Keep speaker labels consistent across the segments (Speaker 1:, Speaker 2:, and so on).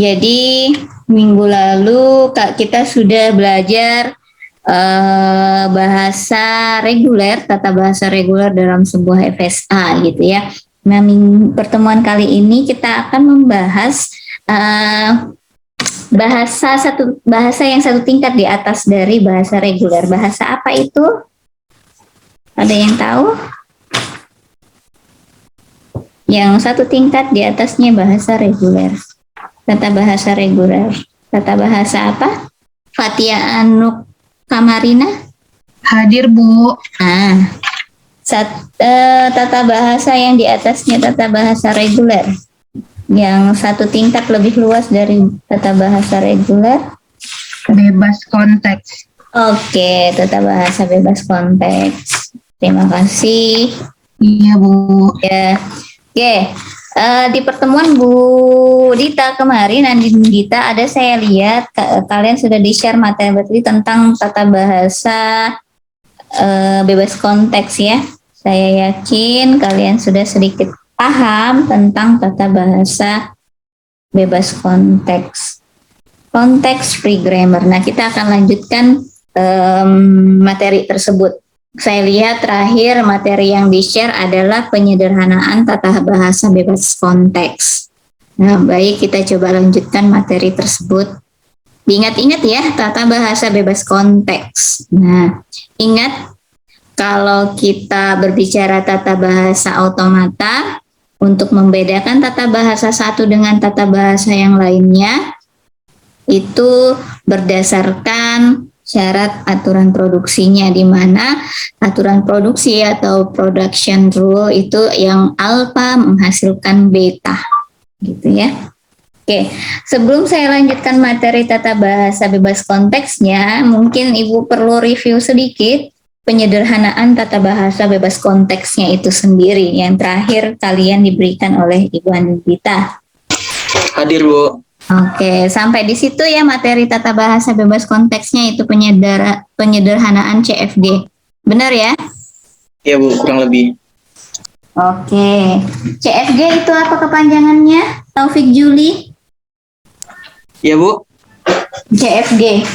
Speaker 1: Jadi minggu lalu kita sudah belajar bahasa reguler, tata bahasa reguler dalam sebuah FSA gitu ya. Nah, pertemuan kali ini kita akan membahas bahasa yang satu tingkat di atas dari bahasa reguler. Bahasa apa itu? Ada yang tahu? Yang satu tingkat di atasnya bahasa reguler. Tata bahasa reguler. Tata bahasa apa? Fatia Anuk Kamarina?
Speaker 2: Hadir, Bu.
Speaker 1: Tata bahasa yang di atasnya tata bahasa reguler. Yang satu tingkat lebih luas dari tata bahasa reguler.
Speaker 2: Bebas konteks.
Speaker 1: Oke, tata bahasa bebas konteks. Terima kasih.
Speaker 2: Iya, Bu.
Speaker 1: Ya. Oke. Di pertemuan Bu Dita kemarin, Andi Dita, ada saya lihat kalian sudah di-share materi tentang tata bahasa bebas konteks ya. Saya yakin kalian sudah sedikit paham tentang tata bahasa bebas konteks. Konteks free grammar. Nah, kita akan lanjutkan materi tersebut. Saya lihat terakhir materi yang di-share adalah penyederhanaan tata bahasa bebas konteks. Nah, baik, kita coba lanjutkan materi tersebut. Diingat-ingat ya, tata bahasa bebas konteks. Nah, ingat kalau kita berbicara tata bahasa automata, untuk membedakan tata bahasa satu dengan tata bahasa yang lainnya, itu berdasarkan syarat aturan produksinya, di mana aturan produksi atau production rule itu yang alfa menghasilkan beta, gitu ya. Oke, sebelum saya lanjutkan materi tata bahasa bebas konteksnya, mungkin Ibu perlu review sedikit penyederhanaan tata bahasa bebas konteksnya itu sendiri, yang terakhir kalian diberikan oleh Ibu Andita.
Speaker 3: Hadir, Bu.
Speaker 1: Oke, sampai di situ ya materi tata bahasa bebas konteksnya itu penyederhanaan CFG. Benar ya?
Speaker 3: Iya, Bu, kurang lebih.
Speaker 1: Oke. CFG itu apa kepanjangannya? Taufik Juli?
Speaker 3: Iya, Bu.
Speaker 1: CFG.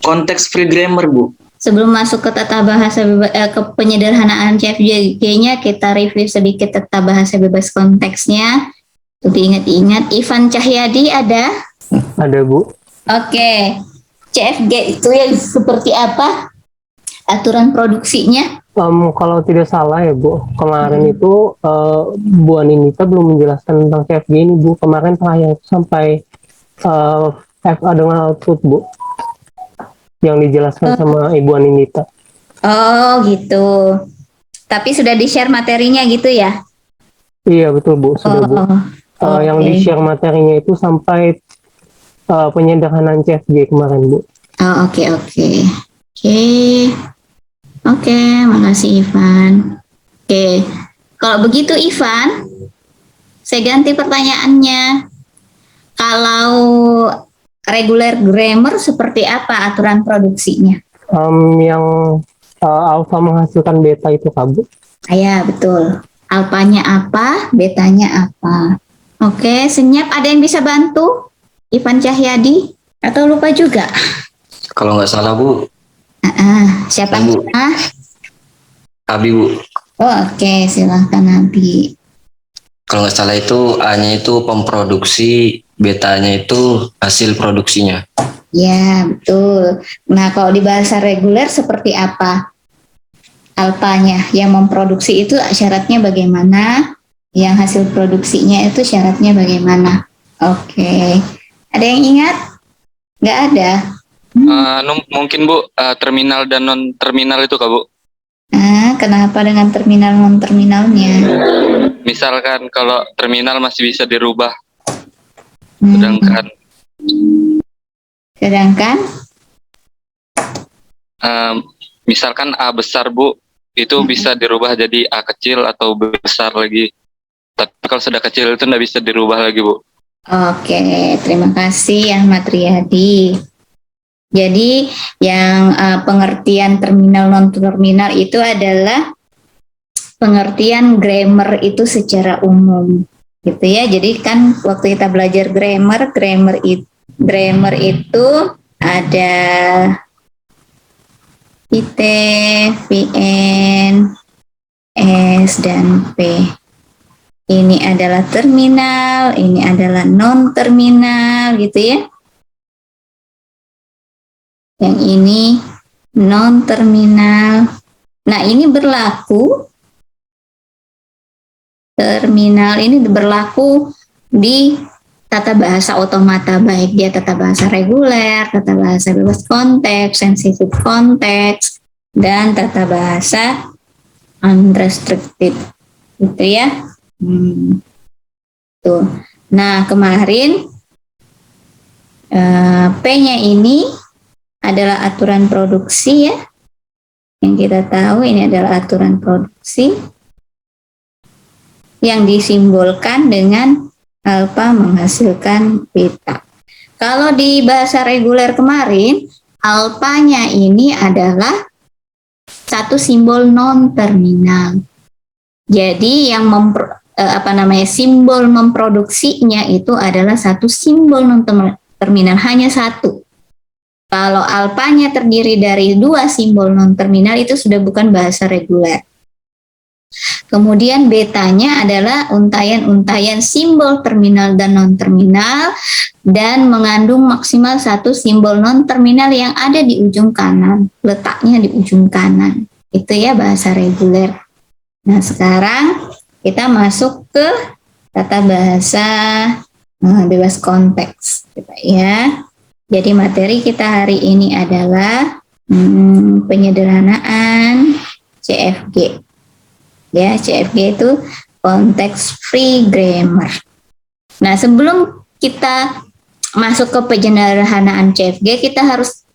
Speaker 3: Konteks free grammar, Bu.
Speaker 1: Sebelum masuk ke tata bahasa ke penyederhanaan CFG-nya, kita review sedikit tata bahasa bebas konteksnya. Untuk diingat-ingat, Ivan Cahyadi ada?
Speaker 4: Ada, Bu.
Speaker 1: Oke. CFG itu yang seperti apa? Aturan produksinya?
Speaker 4: Kalau tidak salah ya, Bu, kemarin itu Bu Aninita belum menjelaskan tentang CFG ini, Bu. Kemarin terakhir sampai FA dengan output, Bu, yang dijelaskan sama Ibu Aninita.
Speaker 1: Oh, gitu. Tapi sudah di-share materinya gitu ya?
Speaker 4: Iya, betul, Bu. Sudah, Bu. Yang di-share materinya itu sampai penyederhanaan CFG kemarin, Bu.
Speaker 1: Oh, oke. Oke, makasih Ivan. Oke, kalau begitu Ivan, saya ganti pertanyaannya. Kalau regular grammar seperti apa aturan produksinya?
Speaker 4: Yang alfa menghasilkan beta itu, Kak, Bu?
Speaker 1: Ya, betul. Alfanya apa, betanya apa. Oke, senyap, ada yang bisa bantu? Ivan Cahyadi? Atau lupa juga?
Speaker 3: Kalau nggak salah, Bu.
Speaker 1: Siapa?
Speaker 3: Bu. Abi, Bu.
Speaker 1: Oh, oke, silahkan Abi.
Speaker 3: Kalau nggak salah itu A-nya itu pemproduksi, betanya itu hasil produksinya.
Speaker 1: Ya, betul. Nah, kalau di bahasa reguler seperti apa? Alfanya yang memproduksi itu syaratnya bagaimana? Yang hasil produksinya itu syaratnya bagaimana? Oke. Ada yang ingat? Nggak ada?
Speaker 5: Mungkin Bu, terminal dan non terminal itu, Kak, Bu.
Speaker 1: Kenapa dengan terminal non terminalnya?
Speaker 5: Misalkan kalau terminal masih bisa dirubah,
Speaker 1: sedangkan
Speaker 5: misalkan A besar, Bu, itu bisa dirubah jadi A kecil atau B besar lagi. Tapi kalau sudah kecil itu nggak bisa dirubah lagi, Bu.
Speaker 1: Oke, terima kasih Ahmad Riyadi. Jadi yang pengertian terminal non terminal itu adalah pengertian grammar itu secara umum. gitu ya. Jadi kan waktu kita belajar grammar itu ada IT, VN, S, dan P. Ini adalah terminal, ini adalah non terminal gitu ya. Yang ini non terminal. Nah, ini berlaku terminal ini berlaku di tata bahasa otomata, baik dia tata bahasa reguler, tata bahasa bebas konteks, sensitif konteks, dan tata bahasa unrestricted, gitu ya. Tuh. Nah, kemarin P-nya ini adalah aturan produksi ya. Yang kita tahu ini adalah aturan produksi yang disimbolkan dengan alfa menghasilkan beta. Kalau di bahasa reguler kemarin, alfanya ini adalah satu simbol non terminal. Jadi yang simbol memproduksinya itu adalah satu simbol non terminal, hanya satu. Kalau alfanya terdiri dari dua simbol non terminal itu sudah bukan bahasa reguler. Kemudian betanya adalah untayan-untayan simbol terminal dan non-terminal dan mengandung maksimal satu simbol non-terminal yang ada di ujung kanan, letaknya di ujung kanan. Itu ya bahasa reguler. Nah, sekarang kita masuk ke tata bahasa bebas konteks, gitu ya. Jadi materi kita hari ini adalah penyederhanaan CFG. Ya, CFG itu konteks free grammar. Nah, sebelum kita masuk ke penyederhanaan CFG, kita harus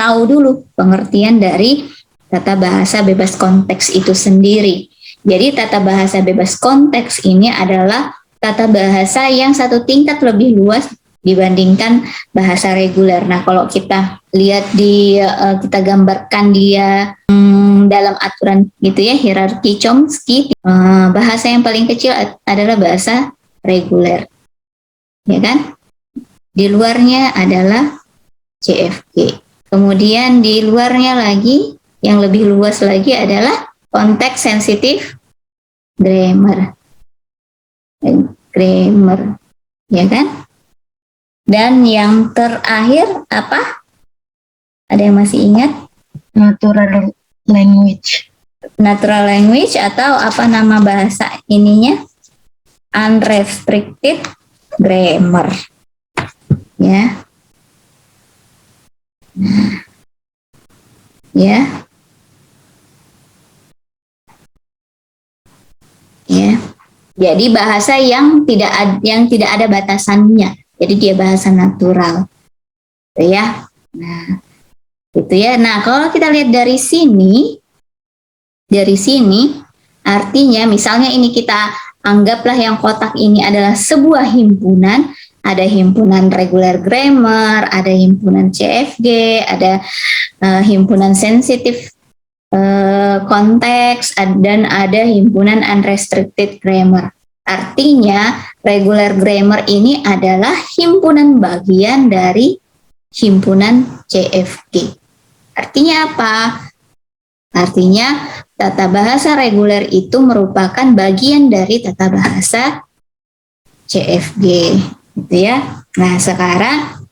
Speaker 1: tahu dulu pengertian dari tata bahasa bebas konteks itu sendiri. Jadi tata bahasa bebas konteks ini adalah tata bahasa yang satu tingkat lebih luas dibandingkan bahasa reguler. Nah, kalau kita lihat kita gambarkan dia dalam aturan gitu ya, hierarki Chomsky, bahasa yang paling kecil adalah bahasa reguler, ya kan? Di luarnya adalah CFG. Kemudian di luarnya lagi, yang lebih luas lagi adalah konteks sensitif grammar, ya kan? Dan yang terakhir apa? Ada yang masih ingat?
Speaker 2: Natural language.
Speaker 1: Natural language atau apa nama bahasa ininya? Unrestricted grammar. Ya. Ya. Ya. Jadi bahasa yang tidak ada batasannya. Jadi dia bahasa natural. Gitu ya. Nah, gitu ya. Nah, kalau kita lihat dari sini artinya misalnya ini kita anggaplah yang kotak ini adalah sebuah himpunan, ada himpunan regular grammar, ada himpunan CFG, ada himpunan sensitif konteks, dan ada himpunan unrestricted grammar. Artinya regular grammar ini adalah himpunan bagian dari himpunan CFG. Artinya apa? Artinya tata bahasa reguler itu merupakan bagian dari tata bahasa CFG, gitu ya. Nah, sekarang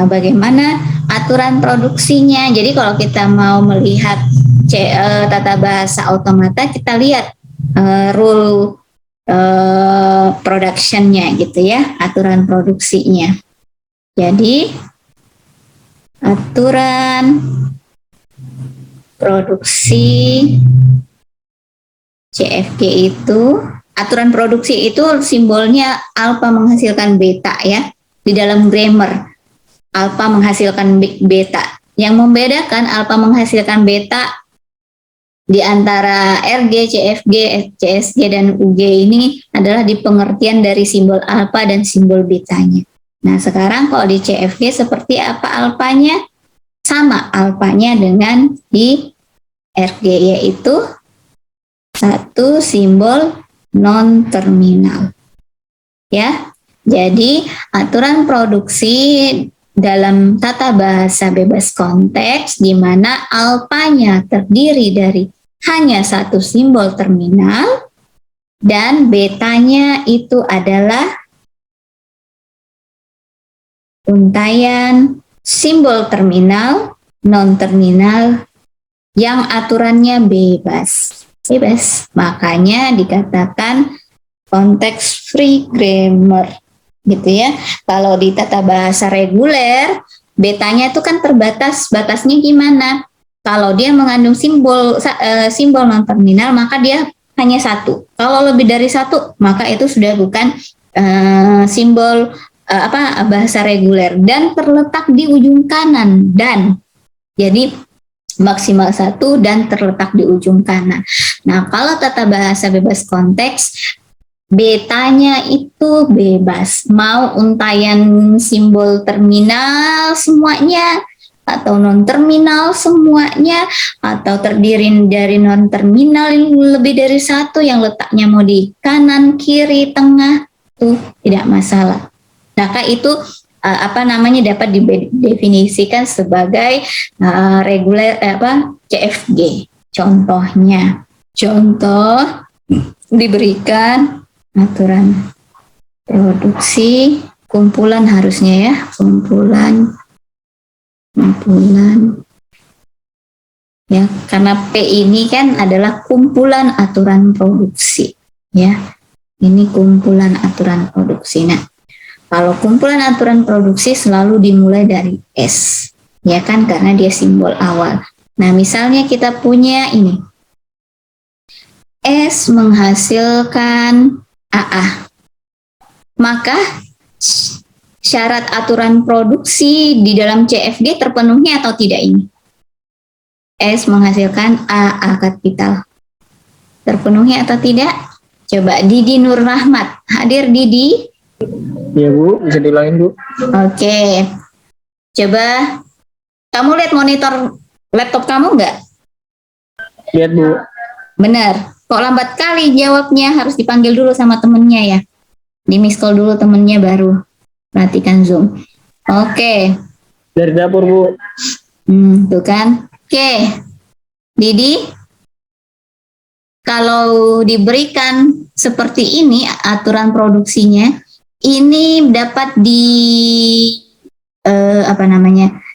Speaker 1: bagaimana aturan produksinya? Jadi kalau kita mau melihat tata bahasa otomata, kita lihat rule production-nya gitu ya, aturan produksinya. Jadi aturan produksi CFG itu, aturan produksi itu simbolnya alfa menghasilkan beta ya. Di dalam grammar alfa menghasilkan beta. Yang membedakan alfa menghasilkan beta di antara RG, CFG, CSG, dan UG ini adalah di pengertian dari simbol alfa dan simbol betanya. Nah, sekarang kalau di CFG seperti apa alfanya? Sama alfanya dengan di RG, yaitu satu simbol non-terminal. Ya, jadi aturan produksi dalam tata bahasa bebas konteks di mana alfanya terdiri dari hanya satu simbol terminal dan betanya itu adalah untayan simbol terminal, non-terminal yang aturannya bebas. Bebas. Makanya dikatakan konteks free grammar. Gitu ya. Kalau di tata bahasa reguler, betanya itu kan terbatas. Batasnya gimana? Kalau dia mengandung simbol non-terminal, maka dia hanya satu. Kalau lebih dari satu, maka itu sudah bukan simbol bahasa reguler dan terletak di ujung kanan dan jadi maksimal satu dan terletak di ujung kanan. Nah, kalau tata bahasa bebas konteks betanya itu bebas, mau untayan simbol terminal semuanya atau non terminal semuanya atau terdiri dari non terminal lebih dari satu yang letaknya mau di kanan, kiri, tengah itu tidak masalah. Maka itu dapat didefinisikan sebagai reguler CFG. Contohnya, diberikan aturan produksi kumpulan harusnya ya, kumpulan ya, karena P ini kan adalah kumpulan aturan produksi ya. Ini kumpulan aturan produksi. Nah, kalau kumpulan aturan produksi selalu dimulai dari S, ya kan, karena dia simbol awal. Nah, misalnya kita punya ini, S menghasilkan AA. Maka syarat aturan produksi di dalam CFG terpenuhi atau tidak ini? S menghasilkan AA kapital. Terpenuhi atau tidak? Coba Didi Nur Rahmat. Hadir Didi?
Speaker 4: Iya Bu, bisa diulangin Bu.
Speaker 1: Oke. Coba kamu lihat monitor laptop kamu nggak?
Speaker 4: Lihat Bu.
Speaker 1: Benar. Kok lambat kali jawabnya? Harus dipanggil dulu sama temennya ya. Di miss call dulu temennya baru perhatikan Zoom. Oke.
Speaker 4: Dari dapur Bu.
Speaker 1: Tuh kan. Oke. Didi, kalau diberikan seperti ini aturan produksinya, ini dapat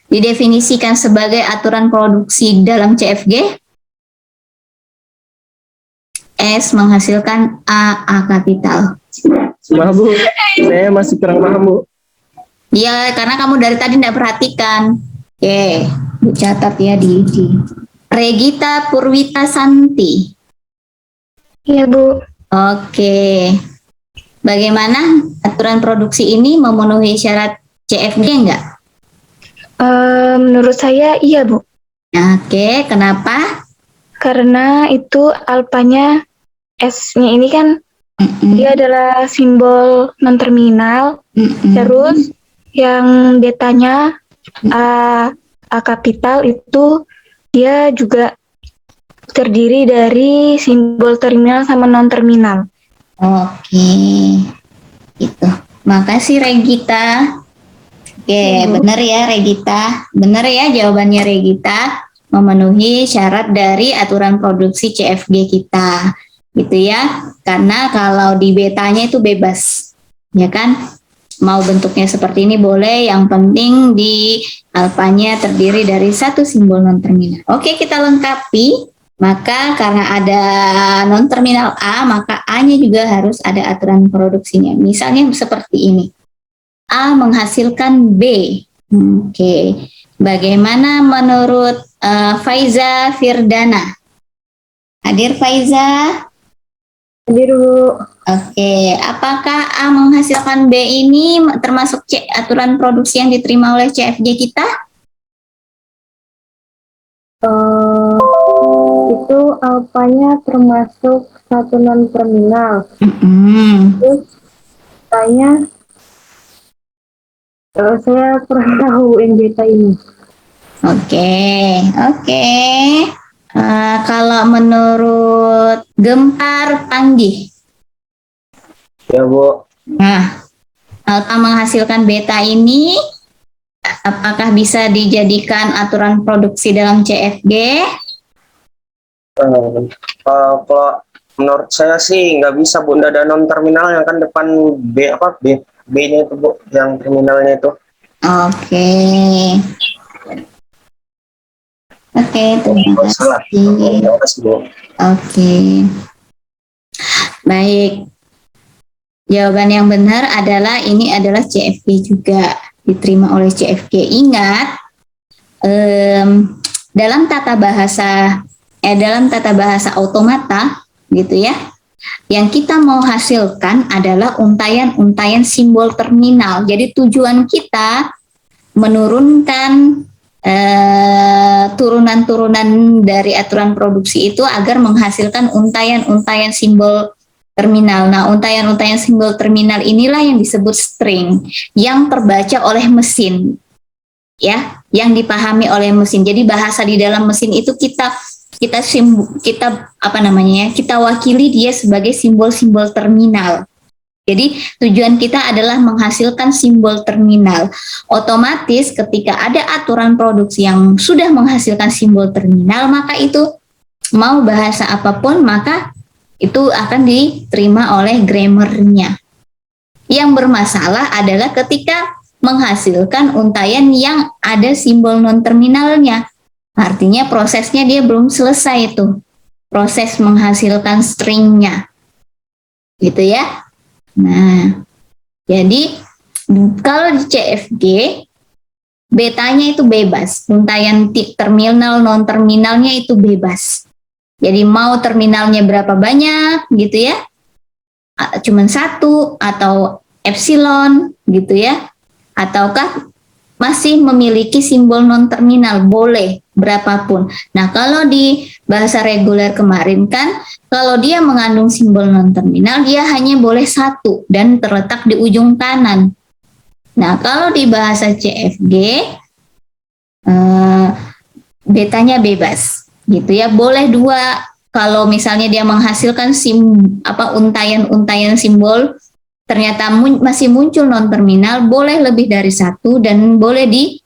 Speaker 1: didefinisikan sebagai aturan produksi dalam CFG. S menghasilkan AA kapital.
Speaker 4: Maaf Bu, saya masih kurang paham Bu.
Speaker 1: Ya, karena kamu dari tadi tidak perhatikan. Oke, dicatat ya di Regita Purwita Santi.
Speaker 2: Iya Bu.
Speaker 1: Oke. Bagaimana aturan produksi ini memenuhi syarat CFG enggak?
Speaker 2: Menurut saya iya Bu.
Speaker 1: Oke, kenapa?
Speaker 2: Karena itu alfanya S-nya ini kan dia adalah simbol non-terminal. Terus yang betanya A kapital itu dia juga terdiri dari simbol terminal sama non-terminal.
Speaker 1: Oke, gitu. Makasih Regita. Oke, benar ya Regita. Benar ya jawabannya Regita. Memenuhi syarat dari aturan produksi CFG kita. Gitu ya. Karena kalau di betanya itu bebas. Ya kan? Mau bentuknya seperti ini boleh. Yang penting di alfanya terdiri dari satu simbol non-terminal. Oke, kita lengkapi. Maka karena ada non-terminal A, maka A-nya juga harus ada aturan produksinya. Misalnya seperti ini. A menghasilkan B. Oke. Bagaimana menurut Faiza Firdana? Hadir Faiza?
Speaker 2: Hadir Bu.
Speaker 1: Oke. Apakah A menghasilkan B ini termasuk aturan produksi yang diterima oleh CFG kita?
Speaker 2: Itu alfanya termasuk satu non-terminal. Terus saya kurang tahu yang beta ini.
Speaker 1: Oke. Kalau menurut Gempar Panggih,
Speaker 6: Ya, Bu.
Speaker 1: Nah, alfa menghasilkan beta ini apakah bisa dijadikan aturan produksi dalam CFG?
Speaker 6: Kalau menurut saya sih nggak bisa, Bu. Nggak ada non terminal yang kan depan B-nya itu, Bu, yang terminalnya itu.
Speaker 1: Oke. Oke, terima
Speaker 6: Salah.
Speaker 1: kasih.
Speaker 6: Terima kasih, Bu.
Speaker 1: Oke. Baik. Jawaban yang benar adalah ini adalah CFG juga, diterima oleh CFG. Ingat, dalam tata bahasa automata gitu ya, yang kita mau hasilkan adalah untayan-untayan simbol terminal. Jadi tujuan kita menurunkan turunan-turunan dari aturan produksi itu agar menghasilkan untayan-untayan simbol terminal. Nah, untayan-untayan simbol terminal inilah yang disebut string, yang terbaca oleh mesin, ya, yang dipahami oleh mesin. Jadi bahasa di dalam mesin itu kita wakili dia sebagai simbol-simbol terminal. Jadi tujuan kita adalah menghasilkan simbol terminal. Otomatis ketika ada aturan produksi yang sudah menghasilkan simbol terminal, maka itu mau bahasa apapun, maka itu akan diterima oleh grammarnya. Yang bermasalah adalah ketika menghasilkan untayan yang ada simbol non-terminalnya. Artinya prosesnya dia belum selesai itu. Proses menghasilkan stringnya. Gitu ya. Nah, jadi kalau di CFG, betanya itu bebas. Untayan terminal, non-terminalnya itu bebas. Jadi mau terminalnya berapa banyak gitu ya, cuman satu atau epsilon gitu ya, ataukah masih memiliki simbol non-terminal, boleh berapapun. Nah, kalau di bahasa reguler kemarin kan, kalau dia mengandung simbol non-terminal, dia hanya boleh satu dan terletak di ujung kanan. Nah, kalau di bahasa CFG, betanya bebas. Gitu ya, boleh dua. Kalau misalnya dia menghasilkan untayan-untayan simbol ternyata masih muncul non terminal, boleh lebih dari satu dan boleh di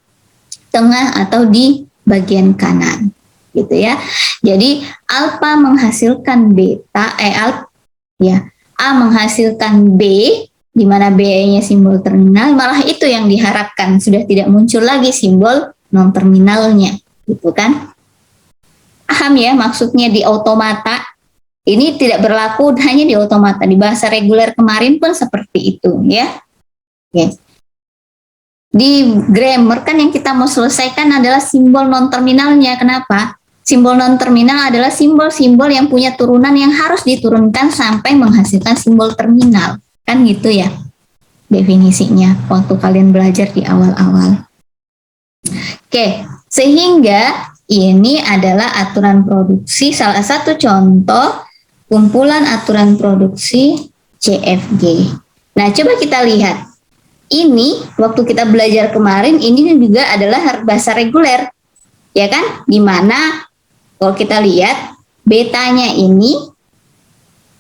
Speaker 1: tengah atau di bagian kanan, gitu ya. Jadi alfa menghasilkan beta, A menghasilkan B, di mana B-nya simbol terminal, malah itu yang diharapkan, sudah tidak muncul lagi simbol non terminalnya, gitu kan? Paham ya maksudnya di automata? Ini tidak berlaku hanya di automata, di bahasa reguler kemarin pun seperti itu ya. Oke. Di grammar kan yang kita mau selesaikan adalah simbol non terminalnya. Kenapa? Simbol non terminal adalah simbol-simbol yang punya turunan yang harus diturunkan sampai menghasilkan simbol terminal. Kan gitu ya definisinya waktu kalian belajar di awal-awal. Oke, sehingga ini adalah aturan produksi, salah satu contoh kumpulan aturan produksi CFG. Nah, coba kita lihat. Ini waktu kita belajar kemarin, ini juga adalah bahasa reguler. Ya kan? Dimana kalau kita lihat betanya ini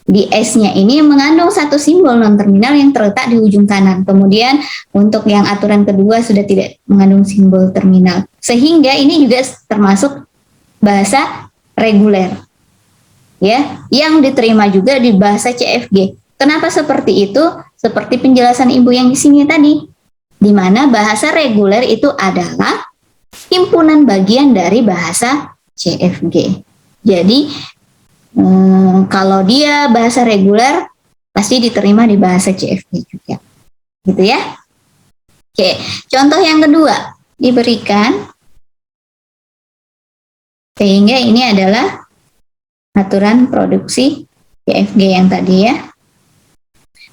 Speaker 1: di S-nya ini mengandung satu simbol non-terminal yang terletak di ujung kanan. Kemudian untuk yang aturan kedua sudah tidak mengandung simbol terminal. Sehingga ini juga termasuk bahasa reguler. Ya, yang diterima juga di bahasa CFG. Kenapa seperti itu? Seperti penjelasan Ibu yang di sini tadi. Di mana bahasa reguler itu adalah himpunan bagian dari bahasa CFG. Jadi kalau dia bahasa reguler pasti diterima di bahasa CFG juga, gitu ya. Oke, contoh yang kedua diberikan, sehingga ini adalah aturan produksi CFG yang tadi ya.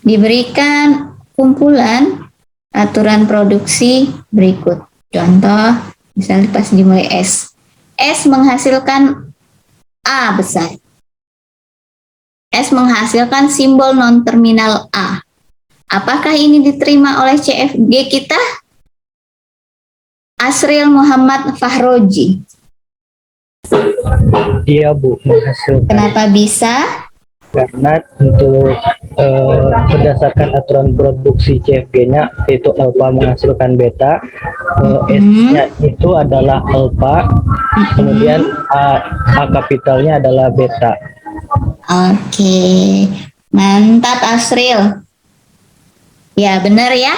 Speaker 1: Diberikan kumpulan aturan produksi berikut. Contoh, misalnya pas dimulai S. S menghasilkan A besar. S menghasilkan simbol non-terminal A. Apakah ini diterima oleh CFG kita? Asril Muhammad Fahroji.
Speaker 4: Iya Bu, menghasilkan.
Speaker 1: Kenapa bisa?
Speaker 4: Karena untuk
Speaker 7: berdasarkan aturan produksi CFG-nya yaitu alpha menghasilkan beta, S-nya itu adalah alpha, kemudian A kapitalnya adalah beta.
Speaker 1: Oke, mantap Asril. Ya benar ya.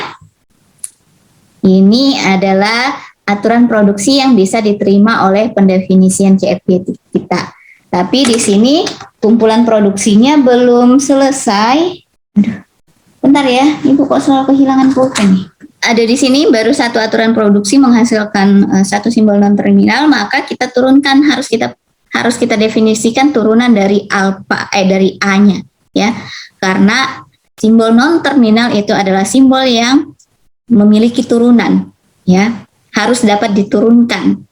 Speaker 1: Ini adalah aturan produksi yang bisa diterima oleh pendefinisian CFG kita. Tapi di sini kumpulan produksinya belum selesai. Aduh, bentar ya, Ibu kok selalu kehilangan pulpen nih. Ada di sini baru satu aturan produksi menghasilkan satu simbol non terminal, maka kita turunkan harus kita definisikan turunan dari dari A-nya ya. Karena simbol non terminal itu adalah simbol yang memiliki turunan ya, harus dapat diturunkan.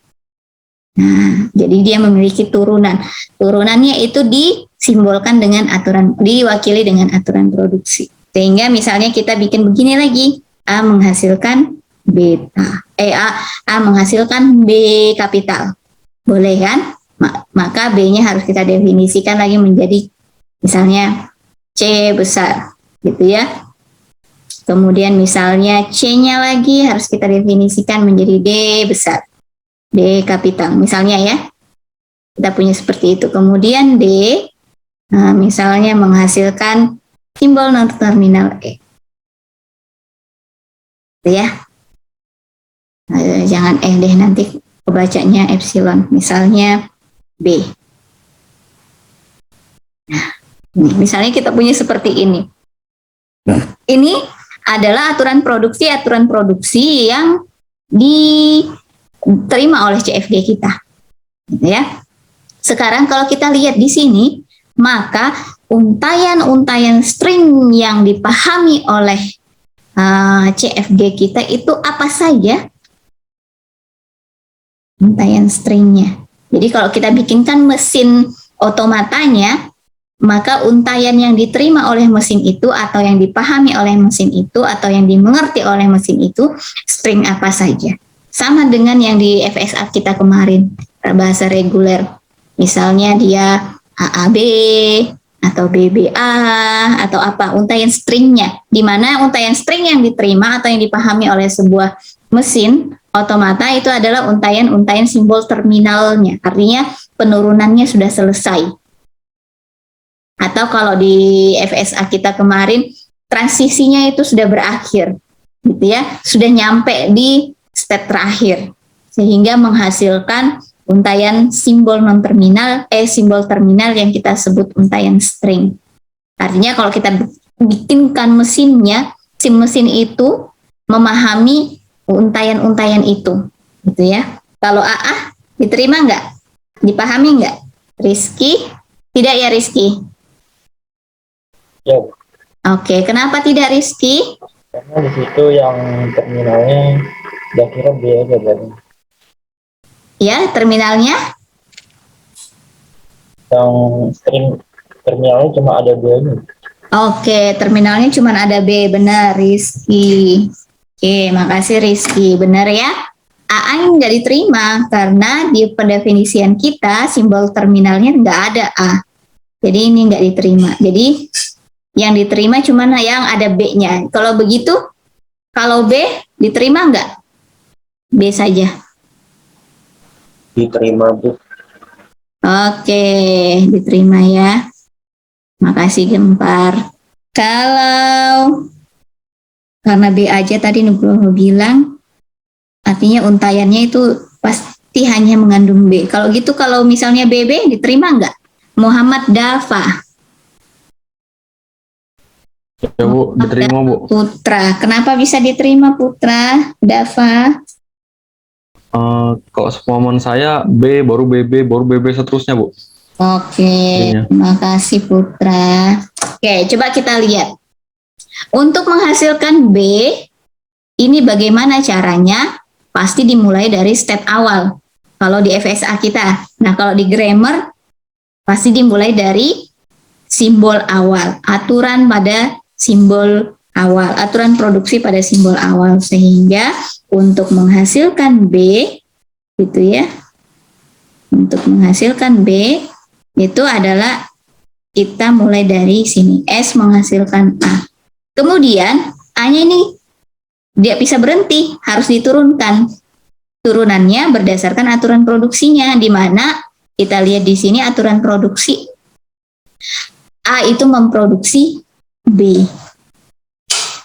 Speaker 1: Nah, jadi dia memiliki turunan. Turunannya itu disimbolkan dengan diwakili dengan aturan produksi. Sehingga misalnya kita bikin begini lagi, A menghasilkan beta, A menghasilkan B kapital. Boleh kan? Maka B-nya harus kita definisikan lagi menjadi misalnya C besar, gitu ya. Kemudian misalnya C-nya lagi harus kita definisikan menjadi D besar. D kapital misalnya ya, kita punya seperti itu. Kemudian D misalnya menghasilkan simbol non terminal E gitu ya. Jangan E deh, nanti kebacanya epsilon, misalnya B. Nah, misalnya kita punya seperti ini. Ini adalah aturan produksi yang diterima oleh CFG kita, gitu ya. Sekarang kalau kita lihat di sini, maka untayan-untayan string yang dipahami oleh CFG kita itu apa saja? Untayan stringnya. Jadi kalau kita bikinkan mesin otomatanya, maka untayan yang diterima oleh mesin itu atau yang dipahami oleh mesin itu atau yang dimengerti oleh mesin itu string apa saja. Sama dengan yang di FSA kita kemarin, bahasa reguler. Misalnya dia AAB atau BBA atau apa, untayan stringnya. Di mana untayan string yang diterima atau yang dipahami oleh sebuah mesin otomata itu adalah untayan-untayan simbol terminalnya. Artinya penurunannya sudah selesai. Atau kalau di FSA kita kemarin, transisinya itu sudah berakhir, gitu ya, sudah nyampe di step terakhir, sehingga menghasilkan untayan simbol non terminal, simbol terminal yang kita sebut untayan string. Artinya kalau kita bikinkan mesinnya, si mesin itu memahami untayan-untayan itu, gitu ya. Kalau AA diterima nggak? Dipahami nggak? Rizky? Tidak ya Rizky?
Speaker 7: Ya,
Speaker 1: Oke, kenapa tidak Rizky?
Speaker 7: karena di situ yang terminalnya kira B aja berarti.
Speaker 1: Ya, terminalnya?
Speaker 7: Yang string terminalnya cuma ada B aja.
Speaker 1: Oke, terminalnya cuma ada B, benar Rizky. Oke, makasih Rizky, benar ya. AA nggak diterima karena di pendefinisian kita simbol terminalnya nggak ada A. Jadi ini nggak diterima. Jadi yang diterima cuma yang ada B-nya. Kalau begitu, kalau B diterima nggak? B saja.
Speaker 6: Diterima, Bu.
Speaker 1: Oke, diterima ya. Makasih Gempar. Kalau karena B aja tadi Nugroho bilang, artinya untayannya itu pasti hanya mengandung B. Kalau gitu, kalau misalnya BB diterima nggak? Muhammad Dafa.
Speaker 8: Ya Bu, diterima Bu.
Speaker 1: Putra. Kenapa bisa diterima Putra? Dafa?
Speaker 8: Kalau sepemahaman saya B, baru BB, baru BB seterusnya Bu.
Speaker 1: Oke,
Speaker 8: Iya.
Speaker 1: terima kasih Putra. Oke, coba kita lihat. Untuk menghasilkan B, ini bagaimana caranya? Pasti dimulai dari step awal. Kalau di FSA kita. Nah, kalau di grammar, pasti dimulai dari simbol awal. Aturan pada simbol awal. Aturan produksi pada simbol awal. Sehingga untuk menghasilkan B, gitu ya. Untuk menghasilkan B, itu adalah kita mulai dari sini. S menghasilkan A. Kemudian A-nya ini dia bisa berhenti, harus diturunkan. Turunannya berdasarkan aturan produksinya, di mana kita lihat di sini aturan produksi. A itu memproduksi B.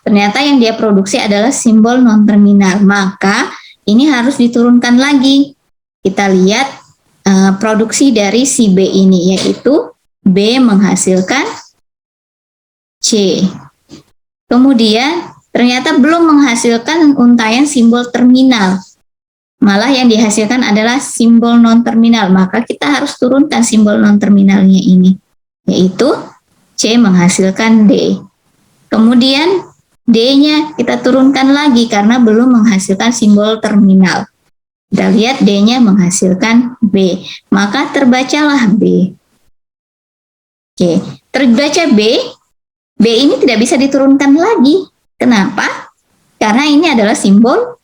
Speaker 1: Ternyata yang dia produksi adalah simbol non-terminal, maka ini harus diturunkan lagi. Kita lihat produksi dari si B ini, yaitu B menghasilkan C. Kemudian ternyata belum menghasilkan untayan simbol terminal. Malah yang dihasilkan adalah simbol non-terminal, maka kita harus turunkan simbol non-terminalnya ini, yaitu C menghasilkan D. Kemudian D-nya kita turunkan lagi karena belum menghasilkan simbol terminal. Kita lihat D-nya menghasilkan B, maka terbacalah B. Oke, terbaca B. B ini tidak bisa diturunkan lagi. Kenapa? Karena ini adalah simbol,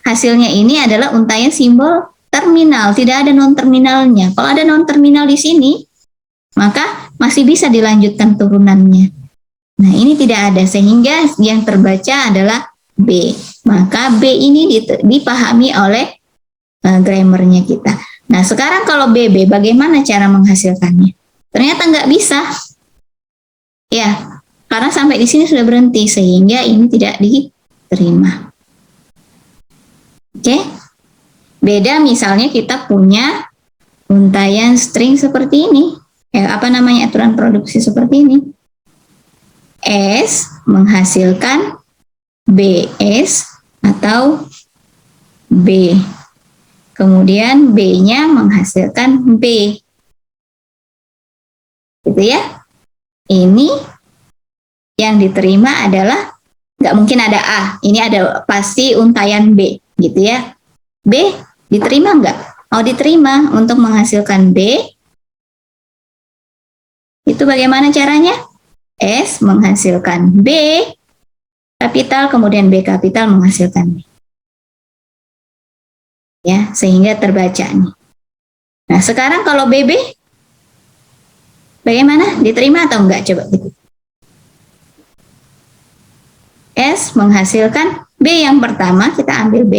Speaker 1: hasilnya ini adalah untayan simbol terminal, tidak ada non-terminalnya. Kalau ada non-terminal di sini, maka masih bisa dilanjutkan turunannya. Nah, ini tidak ada, sehingga yang terbaca adalah B. Maka B ini dipahami oleh grammarnya kita. Nah, sekarang kalau BB, bagaimana cara menghasilkannya? Ternyata nggak bisa. Ya, karena sampai di sini sudah berhenti, sehingga ini tidak diterima. Oke? Beda misalnya kita punya untayan string seperti ini. Apa namanya aturan produksi seperti ini? S menghasilkan BS atau B. Kemudian B-nya menghasilkan B. Gitu ya. Ini yang diterima adalah, nggak mungkin ada A. Ini ada pasti untayan B. Gitu ya. B diterima nggak? Oh, diterima. Untuk menghasilkan B, itu bagaimana caranya? S menghasilkan B kapital, kemudian B kapital menghasilkan B. Ya, sehingga terbaca nih. Nah, sekarang kalau BB, bagaimana? Diterima atau enggak? Coba gitu. S menghasilkan B yang pertama, kita ambil B.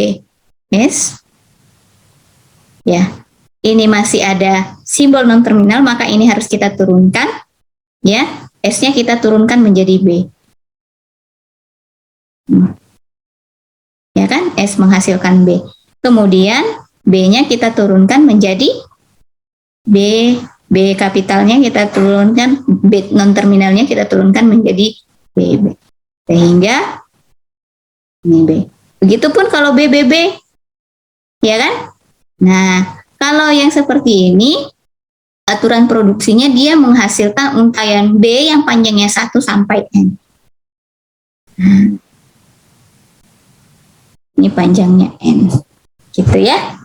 Speaker 1: S. Ya, ini masih ada simbol non-terminal, maka ini harus kita turunkan. Ya, S-nya kita turunkan menjadi B. Ya kan? S menghasilkan B. Kemudian B-nya kita turunkan menjadi B. B kapitalnya kita turunkan, B non-terminalnya kita turunkan menjadi BB. Sehingga ini B. Begitupun kalau BBB. Ya kan? Nah, kalau yang seperti ini, aturan produksinya dia menghasilkan untayan B yang panjangnya 1 sampai N. Ini panjangnya N. Gitu ya.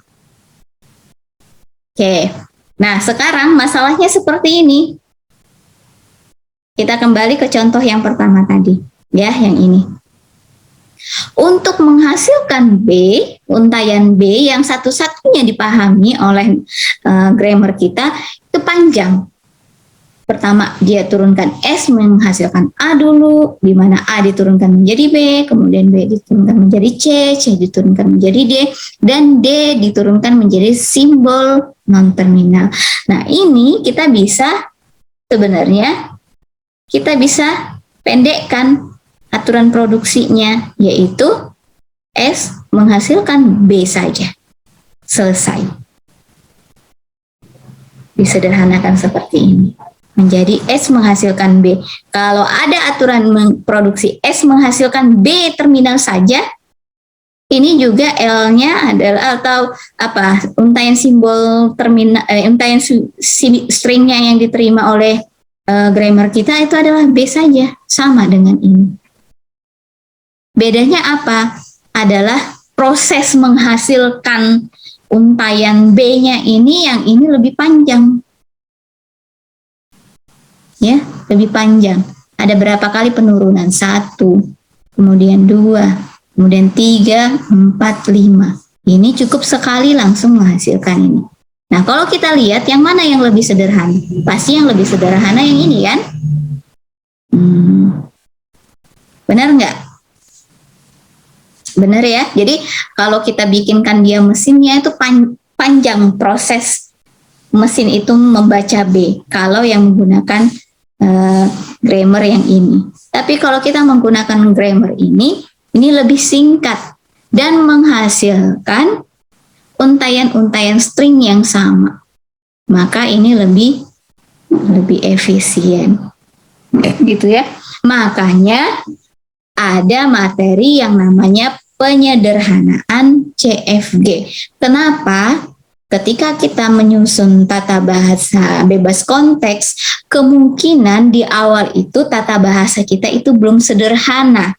Speaker 1: Oke. Nah, sekarang masalahnya seperti ini. Kita kembali ke contoh yang pertama tadi. Ya, yang ini. Untuk menghasilkan B, untayan B yang satu-satunya dipahami oleh grammar kita, itu panjang. Pertama, dia turunkan S menghasilkan A dulu, di mana A diturunkan menjadi B, kemudian B diturunkan menjadi C, C diturunkan menjadi D, dan D diturunkan menjadi simbol non-terminal. Nah, ini kita bisa, sebenarnya, kita bisa pendekkan aturan produksinya, yaitu S menghasilkan B saja. Selesai. Disederhanakan seperti ini. Menjadi S menghasilkan B. Kalau ada aturan produksi S menghasilkan B terminal saja, ini juga L-nya adalah, atau apa, untayan simbol terminal, untayan stringnya yang diterima oleh grammar kita itu adalah B saja, sama dengan ini. Bedanya apa? Adalah proses menghasilkan untayan B-nya ini, yang ini lebih panjang. Ya, lebih panjang. Ada berapa kali penurunan? 1, kemudian 2, kemudian 3, 4, 5. Ini cukup sekali langsung menghasilkan ini. Nah, kalau kita lihat yang mana yang lebih sederhana? Pasti yang lebih sederhana yang ini kan? Benar nggak? Benar ya. Jadi kalau kita bikinkan dia mesinnya itu panjang proses mesin itu membaca B. Kalau yang menggunakan grammar yang ini. Tapi kalau kita menggunakan grammar ini lebih singkat dan menghasilkan untayan-untayan string yang sama. Maka ini lebih efisien. Gitu ya. Makanya ada materi yang namanya penyederhanaan CFG. Kenapa? Ketika kita menyusun tata bahasa bebas konteks, kemungkinan di awal itu tata bahasa kita itu belum sederhana.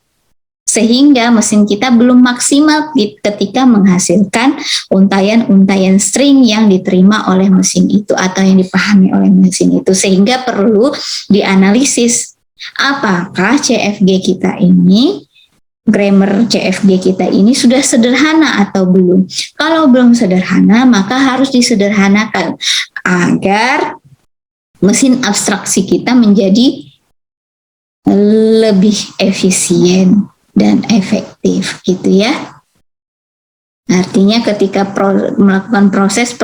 Speaker 1: Sehingga mesin kita belum maksimal ketika menghasilkan untayan-untayan string yang diterima oleh mesin itu atau yang dipahami oleh mesin itu. Sehingga perlu dianalisis apakah CFG kita ini, grammar CFG kita ini sudah sederhana atau belum. Kalau belum sederhana, maka harus disederhanakan agar mesin abstraksi kita menjadi lebih efisien dan efektif gitu ya. Artinya ketika melakukan proses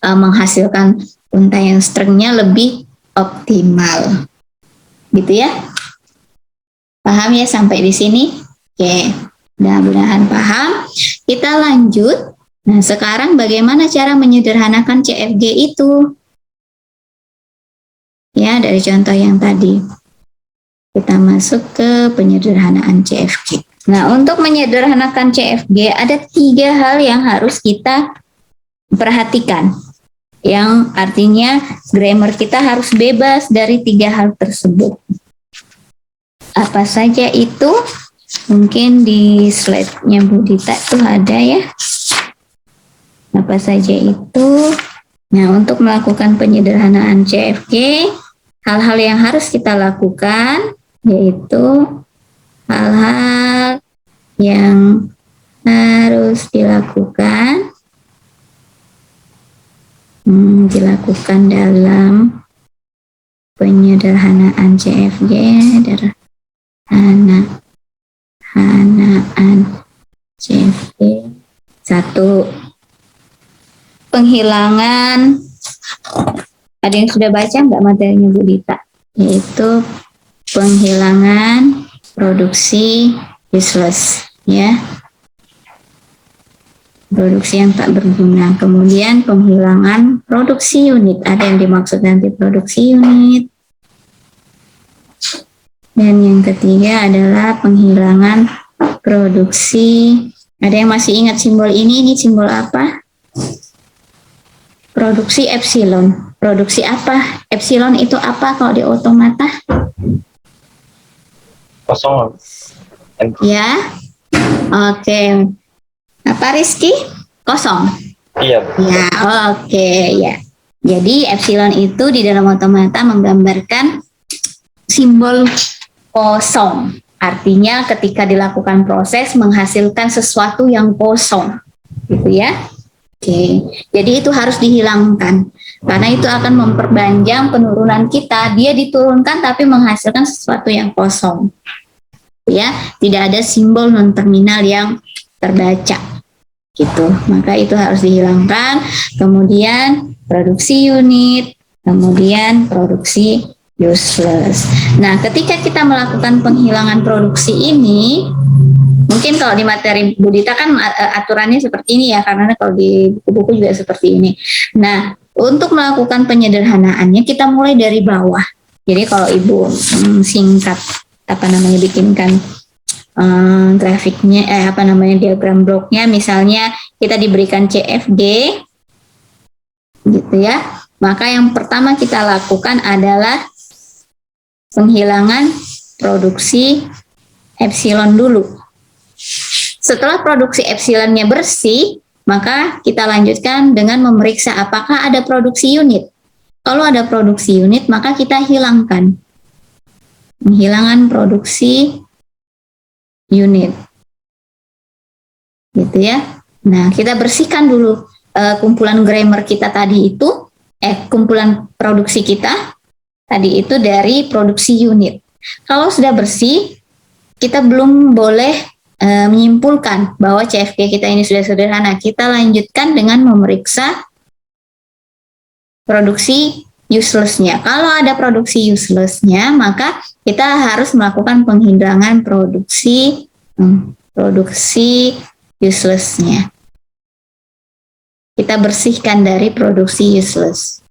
Speaker 1: menghasilkan untayan stringnya lebih optimal gitu ya. Paham ya sampai di sini? Oke, mudah-mudahan paham. Kita lanjut. Nah, sekarang bagaimana cara menyederhanakan CFG itu? Ya, dari contoh yang tadi. Kita masuk ke penyederhanaan CFG. Nah, untuk menyederhanakan CFG ada 3 hal yang harus kita perhatikan. Yang artinya grammar kita harus bebas dari 3 hal tersebut. Apa saja itu? Mungkin di slide-nya Bu Dita itu ada ya. Apa saja itu? Nah, untuk melakukan penyederhanaan CFG, hal-hal yang harus kita lakukan yaitu hal-hal yang harus dilakukan dalam penyederhanaan CFG, penyederhanaan CFG. 1. Penghilangan. Ada yang sudah baca nggak materinya Bu Dita? Yaitu penghilangan produksi useless, ya. Produksi yang tak berguna. Kemudian penghilangan produksi unit. Ada yang dimaksud nanti produksi unit. Dan yang ketiga adalah penghilangan produksi. Ada yang masih ingat simbol ini? Ini simbol apa? Produksi epsilon. Produksi apa? Epsilon itu apa kalau di otomata?
Speaker 6: Kosong.
Speaker 1: Ya. Oke. Apa Rizky? Kosong.
Speaker 6: Iya.
Speaker 1: Ya, oke ya. Jadi epsilon itu di dalam otomata menggambarkan simbol kosong. Artinya ketika dilakukan proses menghasilkan sesuatu yang kosong. Gitu ya. Oke. Jadi itu harus dihilangkan. Karena itu akan memperpanjang penurunan kita. Dia diturunkan tapi menghasilkan sesuatu yang kosong. Ya, tidak ada simbol non terminal yang terbaca. Gitu. Maka itu harus dihilangkan. Kemudian produksi unit, kemudian produksi useless. Nah, ketika kita melakukan penghilangan produksi ini, mungkin kalau di materi Bu Dita kan aturannya seperti ini ya, karena kalau di buku-buku juga seperti ini. Nah, untuk melakukan penyederhanaannya kita mulai dari bawah. Jadi kalau Ibu singkat bikinkan grafiknya diagram bloknya, misalnya kita diberikan CFG gitu ya. Maka yang pertama kita lakukan adalah penghilangan produksi epsilon dulu. Setelah produksi epsilonnya bersih, maka kita lanjutkan dengan memeriksa apakah ada produksi unit. Kalau ada produksi unit, maka kita hilangkan. Penghilangan produksi unit. Gitu ya. Nah, kita bersihkan dulu. kumpulan grammar kita tadi itu, kumpulan produksi kita tadi itu dari produksi unit. Kalau sudah bersih, kita belum boleh menyimpulkan bahwa CFG kita ini sudah sederhana. Kita lanjutkan dengan memeriksa produksi useless-nya. Kalau ada produksi useless-nya, maka kita harus melakukan penghilangan produksi useless-nya. Kita bersihkan dari produksi useless.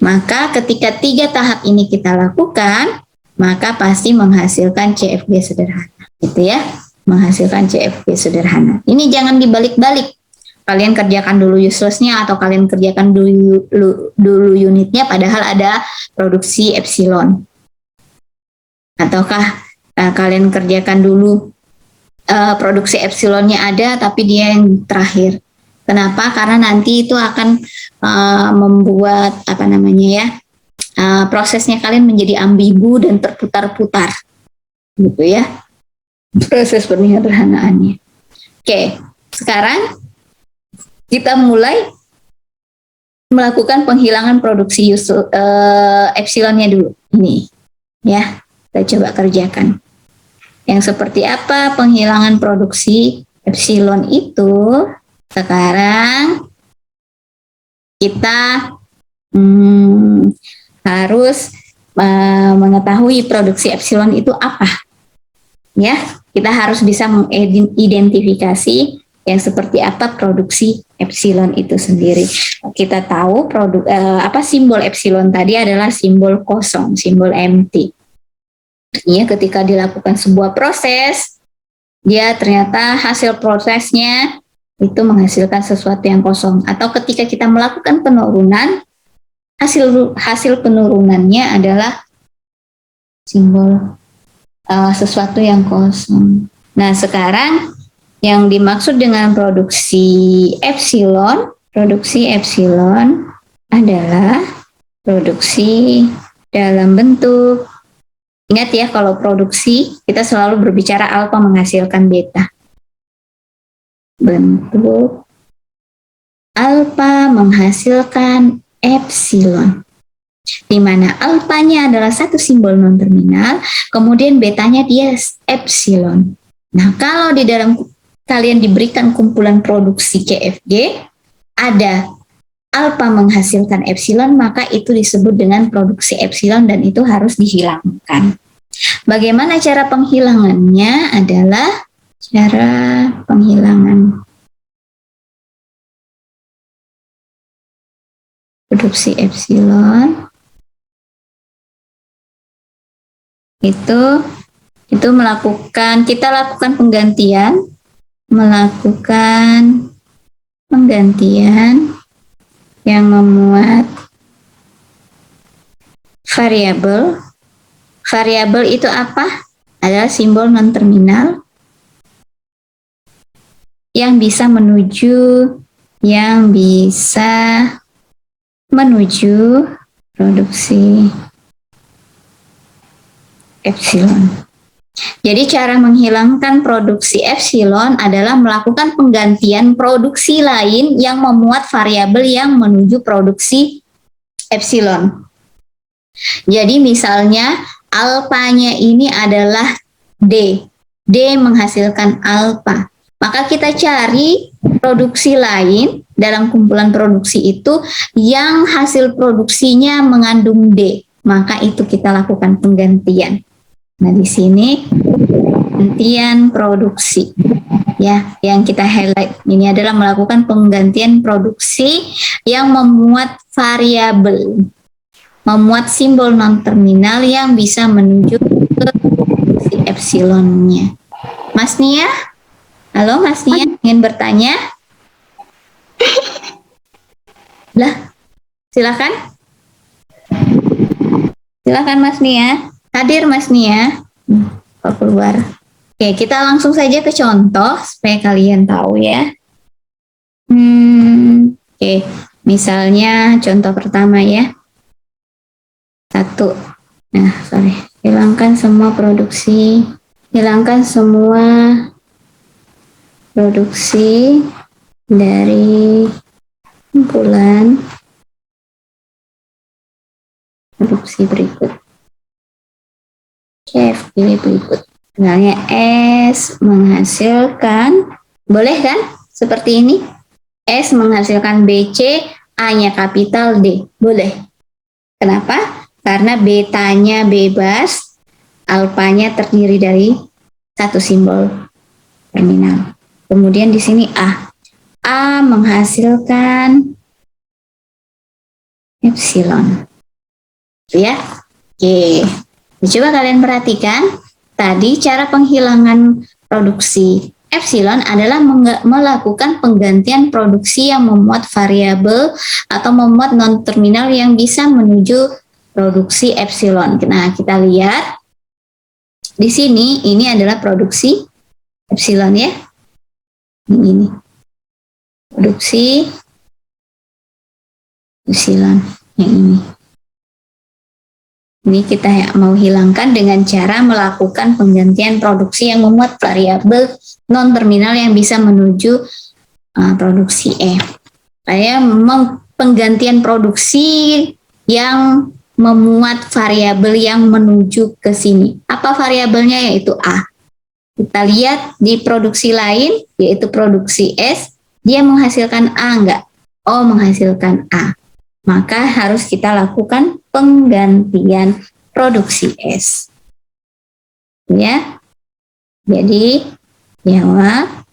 Speaker 1: Maka ketika 3 tahap ini kita lakukan, maka pasti menghasilkan CFG sederhana, gitu ya, menghasilkan CFG sederhana. Ini jangan dibalik-balik. Kalian kerjakan dulu useless-nya atau kalian kerjakan dulu unitnya, padahal ada produksi epsilon. Ataukah kalian kerjakan dulu produksi epsilonnya ada, tapi dia yang terakhir. Kenapa? Karena nanti itu akan membuat prosesnya kalian menjadi ambigu dan terputar-putar, gitu ya, proses penyederhanaannya. Oke, sekarang kita mulai melakukan penghilangan produksi epsilonnya dulu. Ini, ya, kita coba kerjakan. Yang seperti apa penghilangan produksi epsilon itu? Sekarang kita harus mengetahui produksi epsilon itu apa. Ya, kita harus bisa mengidentifikasi yang seperti apa produksi epsilon itu sendiri. Kita tahu simbol epsilon tadi adalah simbol kosong, simbol empty. Ya, ketika dilakukan sebuah proses, dia ternyata hasil prosesnya itu menghasilkan sesuatu yang kosong. Atau ketika kita melakukan penurunan, hasil penurunannya adalah simbol sesuatu yang kosong. Nah, sekarang yang dimaksud dengan produksi epsilon adalah produksi dalam bentuk, ingat ya, kalau produksi kita selalu berbicara alfa menghasilkan beta. Bentuk alfa menghasilkan epsilon, di mana alfanya adalah satu simbol non terminal, kemudian betanya dia epsilon. Nah, kalau di dalam kalian diberikan kumpulan produksi CFG ada alfa menghasilkan epsilon, maka itu disebut dengan produksi epsilon dan itu harus dihilangkan. Bagaimana cara penghilangannya? Adalah cara penghilangan produksi epsilon itu kita lakukan penggantian yang memuat variabel itu apa? Adalah simbol non terminal yang bisa menuju produksi epsilon. Jadi cara menghilangkan produksi epsilon adalah melakukan penggantian produksi lain yang memuat variabel yang menuju produksi epsilon. Jadi misalnya alfanya ini adalah D menghasilkan alfa. Maka kita cari produksi lain dalam kumpulan produksi itu yang hasil produksinya mengandung D. Maka itu kita lakukan penggantian. Nah, di sini penggantian produksi. Ya, yang kita highlight ini adalah melakukan penggantian produksi yang memuat variabel, memuat simbol non terminal yang bisa menuju ke produksi epsilonnya. Mas Nia? Halo Mas Nia, ingin bertanya? Lah, silakan. Silakan Mas Nia. Hadir Mas Nia. Kok keluar? Oke, kita langsung saja ke contoh supaya kalian tahu ya. Oke, misalnya contoh pertama ya. 1. Nah, hilangkan semua produksi dari kumpulan produksi berikut. CFG berikut. Misalnya S menghasilkan, boleh kan? Seperti ini. S menghasilkan BC, A-nya kapital, D. Boleh. Kenapa? Karena betanya bebas, alfanya terdiri dari satu simbol terminal. Kemudian di sini A. A menghasilkan epsilon. Ya. Oke. Coba kalian perhatikan, tadi cara penghilangan produksi epsilon adalah melakukan penggantian produksi yang memuat variabel atau memuat non-terminal yang bisa menuju produksi epsilon. Nah, kita lihat di sini, ini adalah produksi epsilon ya. Ini. Produksi epsilon yang ini. Ini kita mau hilangkan dengan cara melakukan penggantian produksi yang memuat variabel non-terminal yang bisa menuju produksi E. Saya penggantian produksi yang memuat variabel yang menuju ke sini. Apa variabelnya? Yaitu A. Kita lihat di produksi lain, yaitu produksi S, dia menghasilkan A enggak? Oh, menghasilkan A. Maka harus kita lakukan penggantian produksi S. Ya. Jadi, jawab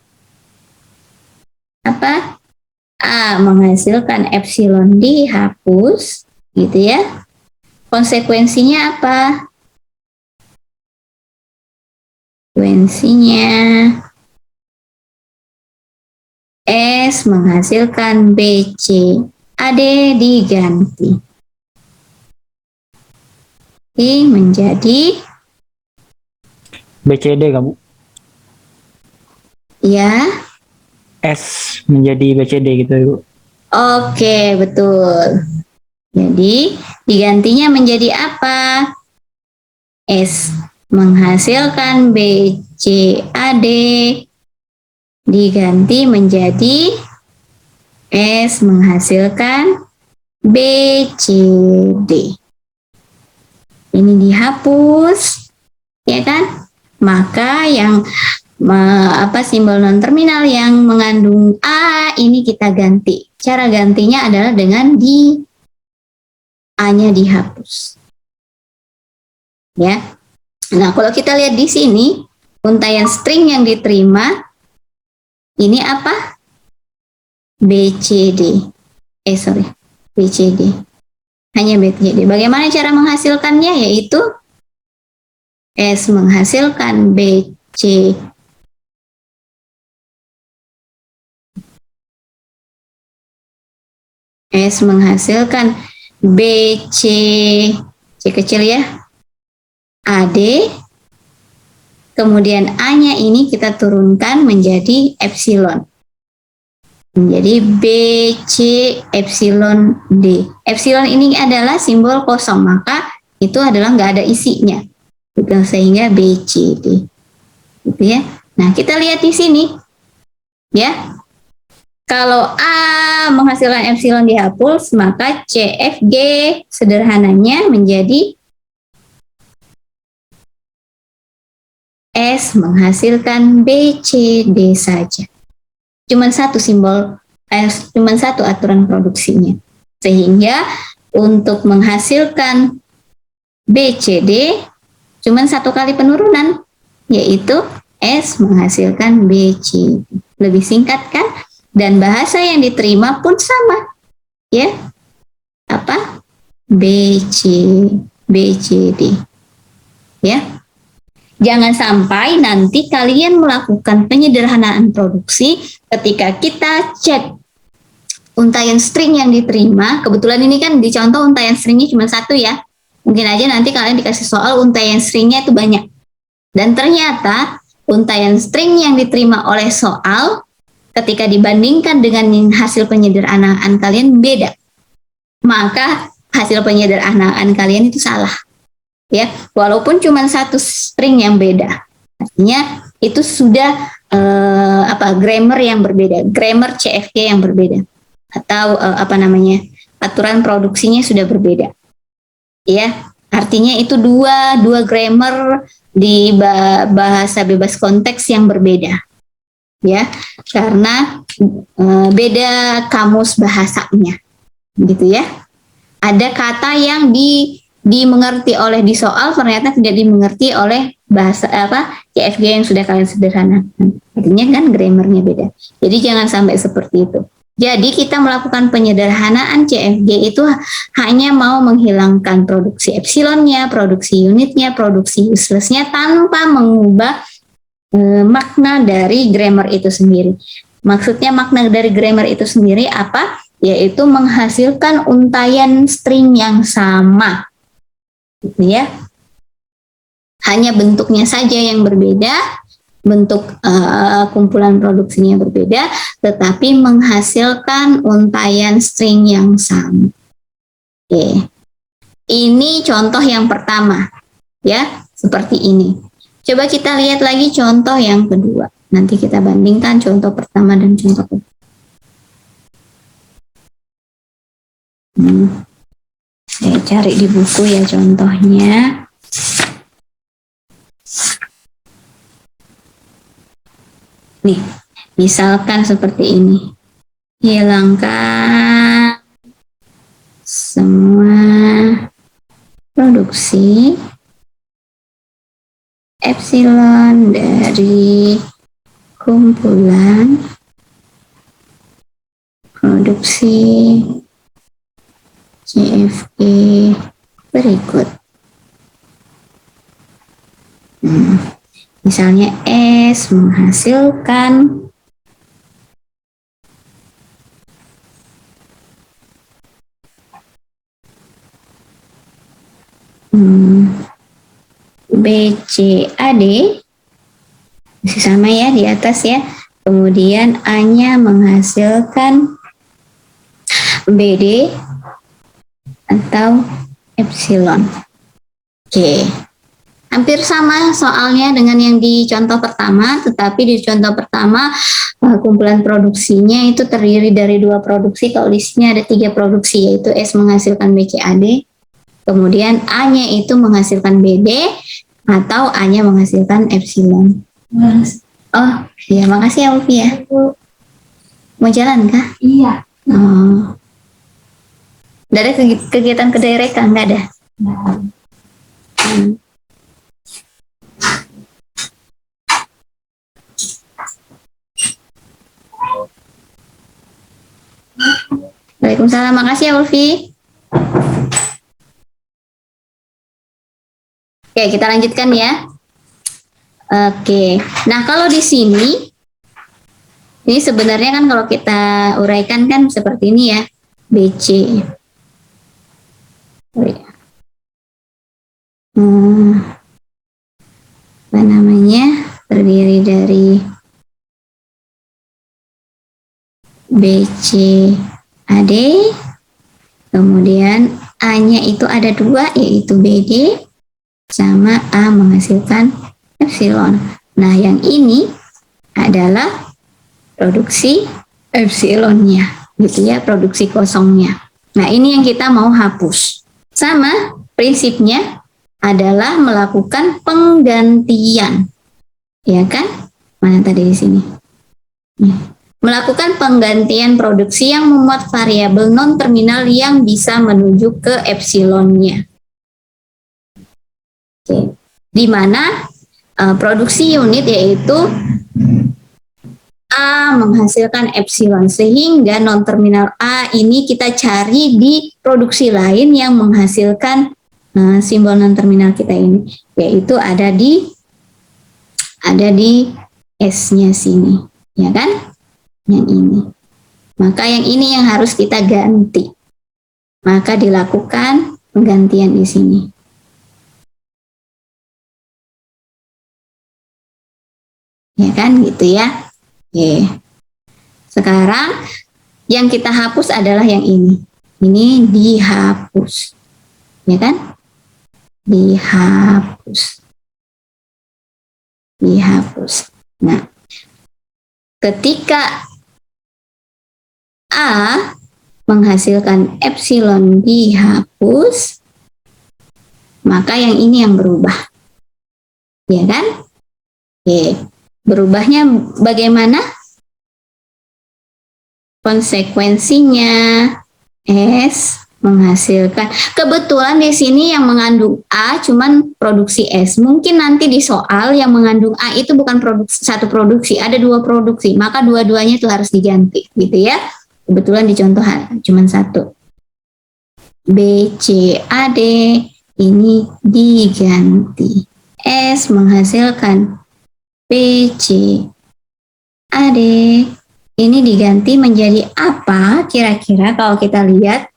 Speaker 1: apa? A menghasilkan epsilon dihapus, gitu ya. Konsekuensinya apa? Konsekuensinya S menghasilkan BC, AD diganti. I menjadi
Speaker 7: BCD kamu.
Speaker 1: Ya.
Speaker 7: S menjadi BCD gitu Ibu.
Speaker 1: Oke, betul. Jadi digantinya menjadi apa? S menghasilkan BCAD diganti menjadi S menghasilkan BCD. Ini dihapus, ya kan? Maka yang simbol non terminal yang mengandung A ini kita ganti. Cara gantinya adalah dengan A-nya dihapus. Ya. Nah, kalau kita lihat di sini, untaian string yang diterima ini apa? BCD. BCD. Hanya BCD. Bagaimana cara menghasilkannya? Yaitu S menghasilkan BC S menghasilkan BC C kecil ya, AD, kemudian A-nya ini kita turunkan menjadi epsilon. Menjadi BC epsilon D. Epsilon ini adalah simbol kosong, maka itu adalah nggak ada isinya. Sehingga BCD. Gitu ya. Nah, kita lihat di sini. Ya. Kalau A menghasilkan epsilon dihapus, maka CFG sederhananya menjadi S menghasilkan BCD saja. Cuman satu simbol, cuman satu aturan produksinya. Sehingga untuk menghasilkan BCD cuman satu kali penurunan, yaitu S menghasilkan BCD. Lebih singkat kan? Dan bahasa yang diterima pun sama, ya. Apa? BCD. Ya. Jangan sampai nanti kalian melakukan penyederhanaan produksi ketika kita cek untaian string yang diterima. Kebetulan ini kan dicontoh untaian stringnya cuma satu ya. Mungkin aja nanti kalian dikasih soal untaian stringnya itu banyak. Dan ternyata untaian string yang diterima oleh soal ketika dibandingkan dengan hasil penyederhanaan kalian beda. Maka hasil penyederhanaan kalian itu salah. Ya, walaupun cuma satu string yang beda. Artinya itu sudah grammar yang berbeda, grammar CFG yang berbeda, atau aturan produksinya sudah berbeda. Ya, artinya itu dua grammar di bahasa bebas konteks yang berbeda. Ya, karena beda kamus bahasanya, gitu ya. Ada kata yang dimengerti oleh di soal ternyata tidak dimengerti oleh bahasa CFG yang sudah kalian sederhanakan. Artinya kan grammarnya beda. Jadi jangan sampai seperti itu. Jadi kita melakukan penyederhanaan CFG itu hanya mau menghilangkan produksi epsilonnya, produksi unitnya, produksi uselessnya tanpa mengubah makna dari grammar itu sendiri. Maksudnya makna dari grammar itu sendiri apa? Yaitu menghasilkan untaian string yang sama. Gitu ya. Hanya bentuknya saja yang berbeda, bentuk kumpulan produksinya berbeda, tetapi menghasilkan untaian string yang sama. Oke. Ini contoh yang pertama, ya, seperti ini. Coba kita lihat lagi contoh yang kedua. Nanti kita bandingkan contoh pertama dan contoh kedua. Saya cari di buku ya contohnya. Nih, misalkan seperti ini. Hilangkan semua produksi epsilon dari kumpulan produksi CFG berikut. Misalnya S menghasilkan BCAD, masih sama ya di atas ya. Kemudian A-nya menghasilkan BD atau epsilon. Oke. Hampir sama soalnya dengan yang di contoh pertama, tetapi di contoh pertama kumpulan produksinya itu terdiri dari 2 produksi. Kalau di sini ada 3 produksi, yaitu S menghasilkan BCAD, kemudian A-nya itu menghasilkan BD, atau A-nya menghasilkan epsilon. Oh, ya makasih ya Ulfi ya. Mau jalan kah? Iya. Oh. Nggak ada kegiatan ke daerah kah? Nggak ada? Waalaikumsalam, makasih ya Ulfi. Oke, kita lanjutkan ya. Oke, nah kalau di sini, ini sebenarnya kan kalau kita uraikan kan seperti ini ya, BC. Apa namanya, terdiri dari BCAD, kemudian A-nya itu ada 2, yaitu BD, sama A menghasilkan epsilon. Nah, yang ini adalah produksi epsilonnya, gitu ya, produksi kosongnya. Nah, ini yang kita mau hapus. Sama prinsipnya adalah melakukan penggantian, ya kan? Mana tadi di sini? Melakukan penggantian produksi yang memuat variabel non-terminal yang bisa menuju ke epsilonnya. Oke. Di mana produksi unit yaitu A menghasilkan epsilon, sehingga non-terminal A ini kita cari di produksi lain yang menghasilkan simbol non-terminal kita ini, yaitu ada di S-nya sini, ya kan? Yang ini. Maka yang ini yang harus kita ganti. Maka dilakukan penggantian di sini. Ya kan, gitu ya. Oke. Sekarang yang kita hapus adalah yang ini. Ini dihapus. Ya kan? Dihapus. Nah, ketika A menghasilkan epsilon dihapus, maka yang ini yang berubah. Ya kan? Oke. Berubahnya bagaimana? Konsekuensinya S menghasilkan. Kebetulan di sini yang mengandung A cuman produksi S. Mungkin nanti di soal yang mengandung A itu bukan satu produksi, ada 2 produksi. Maka dua-duanya itu harus diganti, gitu ya. Kebetulan di contoh cuman 1. BCAD ini diganti. S menghasilkan BCAD ini diganti menjadi apa kira-kira kalau kita lihat?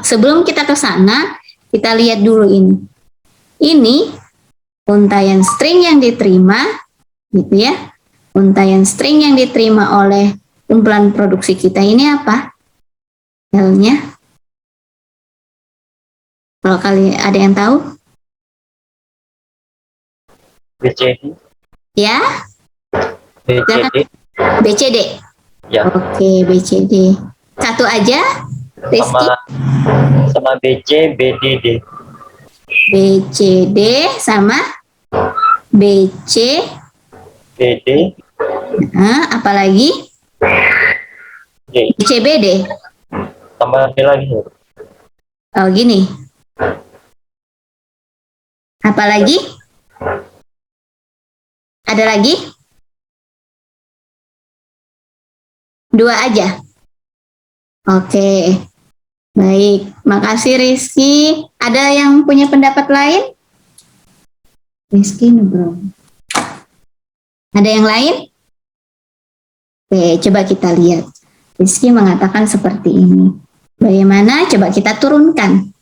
Speaker 1: Sebelum kita ke sana, kita lihat dulu ini. Ini untaian string yang diterima, gitu ya. Untaian string yang diterima oleh kumpulan produksi kita ini apa? L-nya. Kalau kalian ada yang tahu?
Speaker 7: BCD.
Speaker 1: Ya?
Speaker 7: BCD.
Speaker 1: BCD.
Speaker 7: Ya.
Speaker 1: Oke, BCD. Satu aja, Rizky.
Speaker 7: Sama BC, BDD.
Speaker 1: BCD sama BC.
Speaker 7: BD.
Speaker 1: Apalagi?
Speaker 7: D.
Speaker 1: BCBD.
Speaker 7: Tambah D lagi.
Speaker 1: Oh, gini. Apalagi? Ada lagi? 2 aja. Oke. Baik, makasih Rizky. Ada yang punya pendapat lain? Rizky bro. Ada yang lain? Oke, coba kita lihat. Rizky mengatakan seperti ini. Bagaimana? Coba kita turunkan.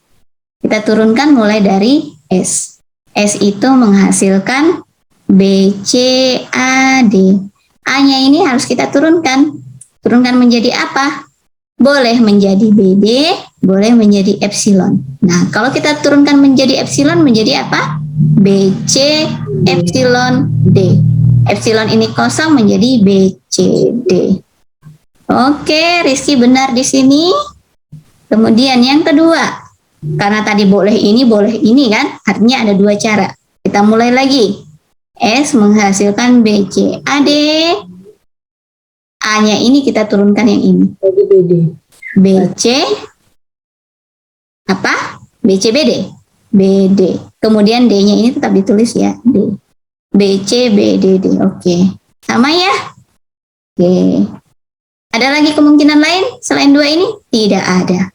Speaker 1: Kita turunkan mulai dari S. S itu menghasilkan BCAD. A-nya ini harus kita turunkan. Turunkan menjadi apa? Boleh menjadi BD, boleh menjadi epsilon. Nah, kalau kita turunkan menjadi epsilon, menjadi apa? BC epsilon D. Epsilon ini kosong menjadi BCD. Oke, Rizky benar di sini. Kemudian yang kedua, karena tadi boleh ini kan, artinya ada 2 cara. Kita mulai lagi. S menghasilkan BCAD. A-nya ini kita turunkan yang ini. BC apa? BCBD. BD. Kemudian D-nya ini tetap ditulis ya, D. BCBDD. Oke. Sama ya? Oke. Ada lagi kemungkinan lain selain 2 ini? Tidak ada.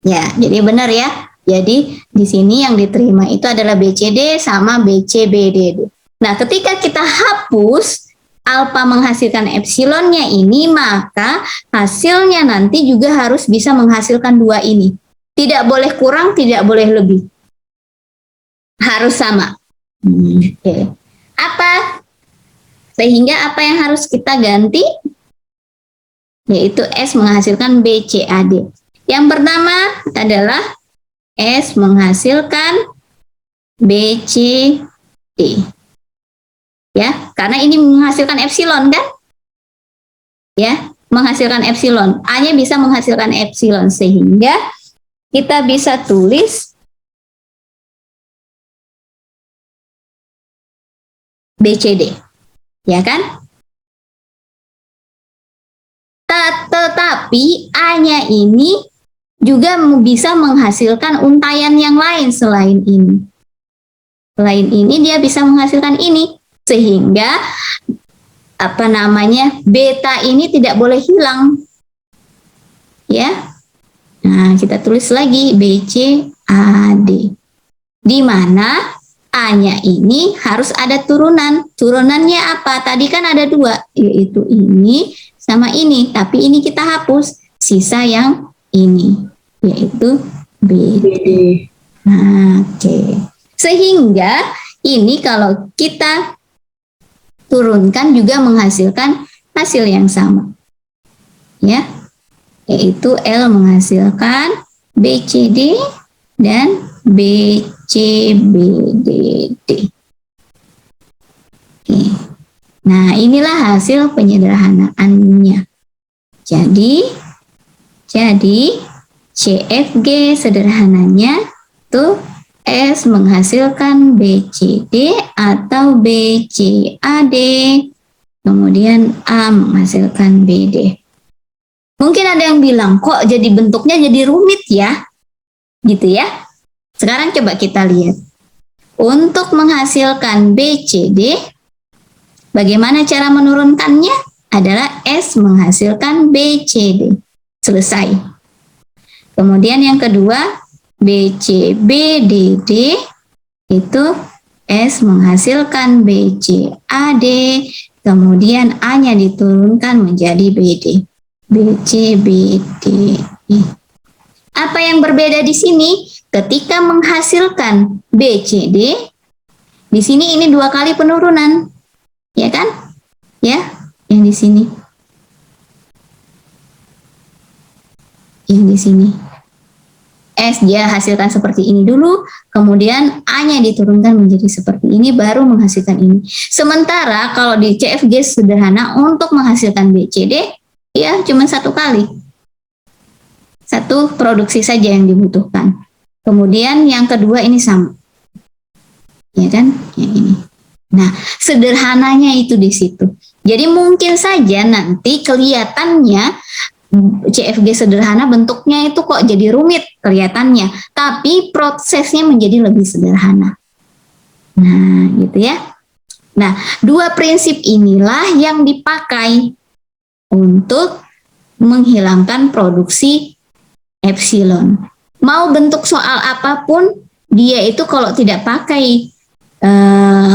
Speaker 1: Ya, jadi benar ya. Jadi di sini yang diterima itu adalah BCD sama BCBDD. Nah, ketika kita hapus alfa menghasilkan epsilonnya ini, maka hasilnya nanti juga harus bisa menghasilkan 2 ini. Tidak boleh kurang, tidak boleh lebih. Harus sama. Oke. Apa? Sehingga apa yang harus kita ganti? Yaitu S menghasilkan BCAD. Yang pertama adalah S menghasilkan BCD. Ya, karena ini menghasilkan epsilon kan? Ya, menghasilkan epsilon. A-nya bisa menghasilkan epsilon sehingga kita bisa tulis BCD. Ya kan? Tetapi A-nya ini juga bisa menghasilkan untaian yang lain selain ini. Selain ini dia bisa menghasilkan ini. Sehingga apa namanya, beta ini tidak boleh hilang. Ya. Nah, kita tulis lagi BCAD. Di mana A-nya ini harus ada turunan. Turunannya apa? Tadi kan ada 2, yaitu ini sama ini. Tapi ini kita hapus. Sisa yang ini, yaitu BD. Nah, oke. Sehingga ini kalau kita turunkan juga menghasilkan hasil yang sama. Ya. Yaitu L menghasilkan BCD dan BCBDD. Oke. Nah, inilah hasil penyederhanaannya. Jadi CFG sederhananya tuh S menghasilkan BCD atau BCAD, kemudian A menghasilkan BD. Mungkin ada yang bilang, kok jadi bentuknya jadi rumit ya? Gitu ya. Sekarang coba kita lihat. Untuk menghasilkan BCD, bagaimana cara menurunkannya? Adalah S menghasilkan BCD. Selesai. Kemudian yang kedua, BCBDD itu S menghasilkan BCAD, kemudian A-nya diturunkan menjadi BD. BCBD. Apa yang berbeda di sini? Ketika menghasilkan BCD, di sini ini 2 kali penurunan, ya kan? Ya, yang di sini, yang di sini. S dia hasilkan seperti ini dulu, kemudian A-nya diturunkan menjadi seperti ini, baru menghasilkan ini. Sementara kalau di CFG sederhana untuk menghasilkan BCD, ya cuma 1 kali. 1 produksi saja yang dibutuhkan. Kemudian yang kedua ini sama. Ya kan? Yang ini. Nah, sederhananya itu di situ. Jadi mungkin saja nanti kelihatannya CFG sederhana bentuknya itu kok jadi rumit kelihatannya, tapi prosesnya menjadi lebih sederhana. Nah, gitu ya. Nah, 2 prinsip inilah yang dipakai untuk menghilangkan produksi epsilon. Mau bentuk soal apapun, dia itu kalau tidak pakai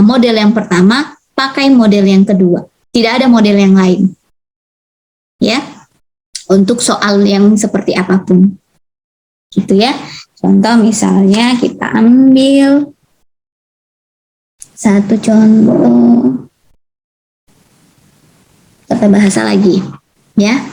Speaker 1: model yang pertama, pakai model yang kedua. Tidak ada model yang lain. Ya, untuk soal yang seperti apapun. Gitu ya. Contoh misalnya kita ambil satu contoh tata bahasa lagi. Ya.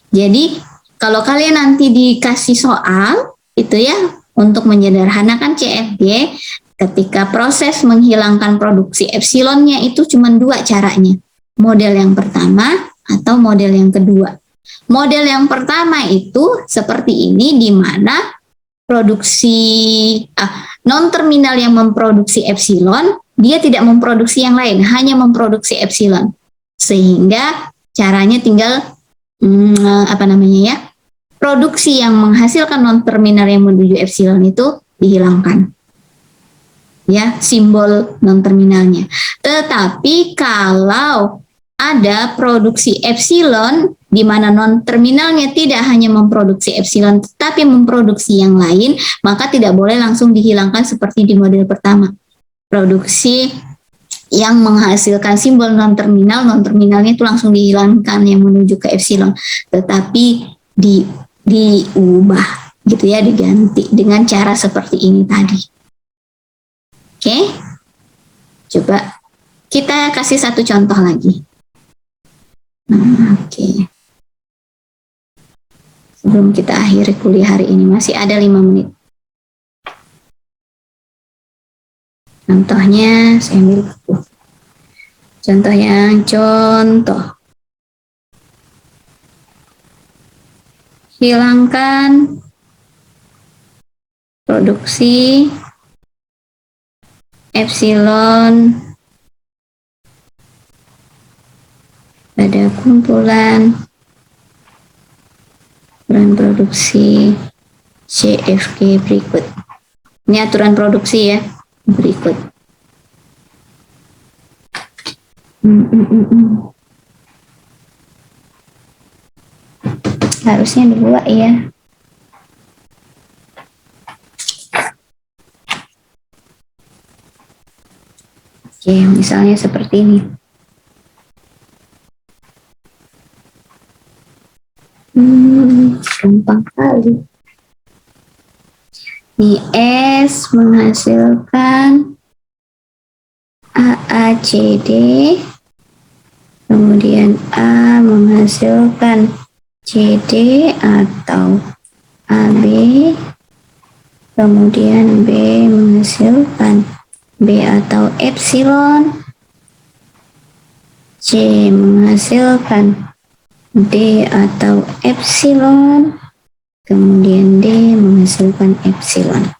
Speaker 1: Jadi kalau kalian nanti dikasih soal itu ya untuk menyederhanakan CFG, ketika proses menghilangkan produksi epsilonnya itu cuma 2 caranya. Model yang pertama atau model yang kedua. Model yang pertama itu seperti ini, di mana produksi non-terminal yang memproduksi epsilon, dia tidak memproduksi yang lain, hanya memproduksi epsilon. Sehingga caranya tinggal produksi yang menghasilkan non-terminal yang menuju epsilon itu dihilangkan. Ya, simbol non-terminalnya. Tetapi kalau ada produksi epsilon di mana non-terminalnya tidak hanya memproduksi epsilon tetapi memproduksi yang lain, maka tidak boleh langsung dihilangkan seperti di model pertama. Produksi yang menghasilkan simbol non-terminalnya itu langsung dihilangkan yang menuju ke epsilon, tetapi diubah gitu ya, diganti dengan cara seperti ini tadi. Oke, coba kita kasih 1 contoh lagi. Oke. Sebelum kita akhiri kuliah hari ini, masih ada 5 menit. Contohnya, saya ambil buku. Contoh. Hilangkan produksi epsilon pada kumpulan produksi CFG berikut. Ini aturan produksi ya, berikut. Harusnya 2 ya. Oke, misalnya seperti ini. Gampang kali. Di S menghasilkan AACD, kemudian A menghasilkan CD atau AB, kemudian B menghasilkan B atau epsilon, C menghasilkan D atau epsilon, kemudian D menghasilkan epsilon.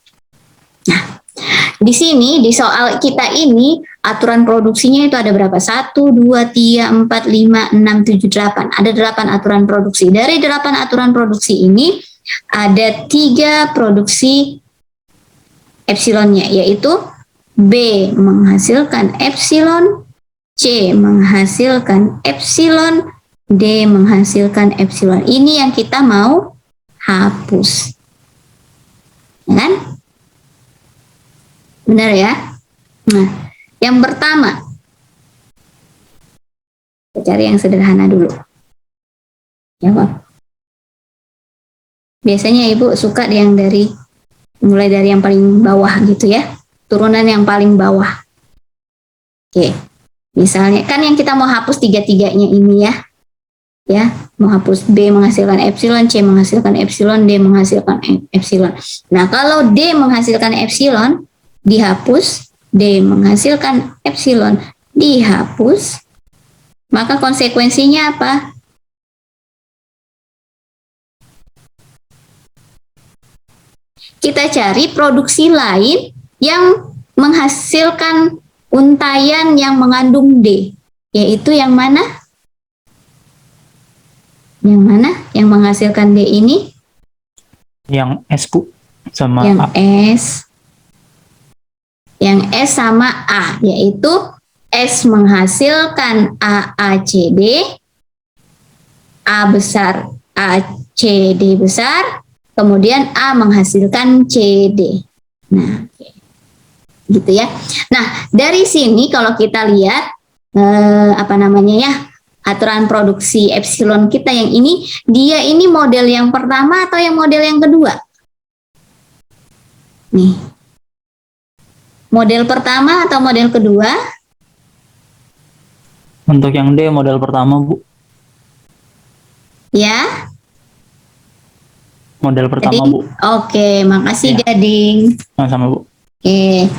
Speaker 1: Nah, di sini di soal kita ini aturan produksinya itu ada berapa? 1, 2, 3, 4, 5, 6, 7, 8. Ada 8 aturan produksi. Dari 8 aturan produksi ini ada 3 produksi epsilonnya, yaitu B menghasilkan epsilon, C menghasilkan epsilon, D menghasilkan epsilon. Ini yang kita mau hapus. Ya kan? Benar ya? Nah, yang pertama, kita cari yang sederhana dulu. Jawab. Biasanya Ibu suka yang mulai dari yang paling bawah gitu ya. Turunan yang paling bawah. Oke. Misalnya, kan yang kita mau hapus 3-3-nya ini ya. Ya, mau hapus B menghasilkan epsilon, C menghasilkan epsilon, D menghasilkan epsilon. Nah, kalau D menghasilkan epsilon, dihapus, D menghasilkan epsilon, dihapus, maka konsekuensinya apa? Kita cari produksi lain yang menghasilkan untayan yang mengandung D, yaitu yang mana? Yang mana yang menghasilkan D ini?
Speaker 9: Yang S, Bu, sama
Speaker 1: Yang
Speaker 9: A.
Speaker 1: S. Yang S sama A, yaitu S menghasilkan AACD, A besar ACD besar, kemudian A menghasilkan CD. Nah, gitu ya. Nah, dari sini kalau kita lihat aturan produksi epsilon kita yang ini, dia ini model yang pertama atau yang model yang kedua? Nih. Model pertama atau model kedua?
Speaker 9: Untuk yang D model pertama, Bu.
Speaker 1: Ya.
Speaker 9: Model pertama,
Speaker 1: Gading.
Speaker 9: Bu.
Speaker 1: Oke, makasih
Speaker 9: Ya.
Speaker 1: Gading.
Speaker 9: Sama-sama, Bu.
Speaker 1: Oke.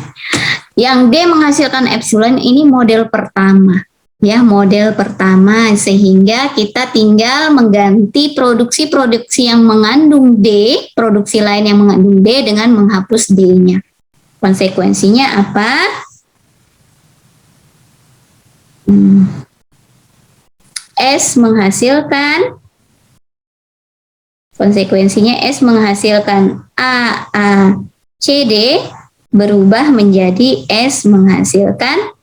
Speaker 1: Yang D menghasilkan epsilon ini model pertama. Ya, model pertama, sehingga kita tinggal mengganti produksi-produksi yang mengandung D, produksi lain yang mengandung D dengan menghapus D-nya. Konsekuensinya apa? S menghasilkan, konsekuensinya S menghasilkan AACD berubah menjadi S menghasilkan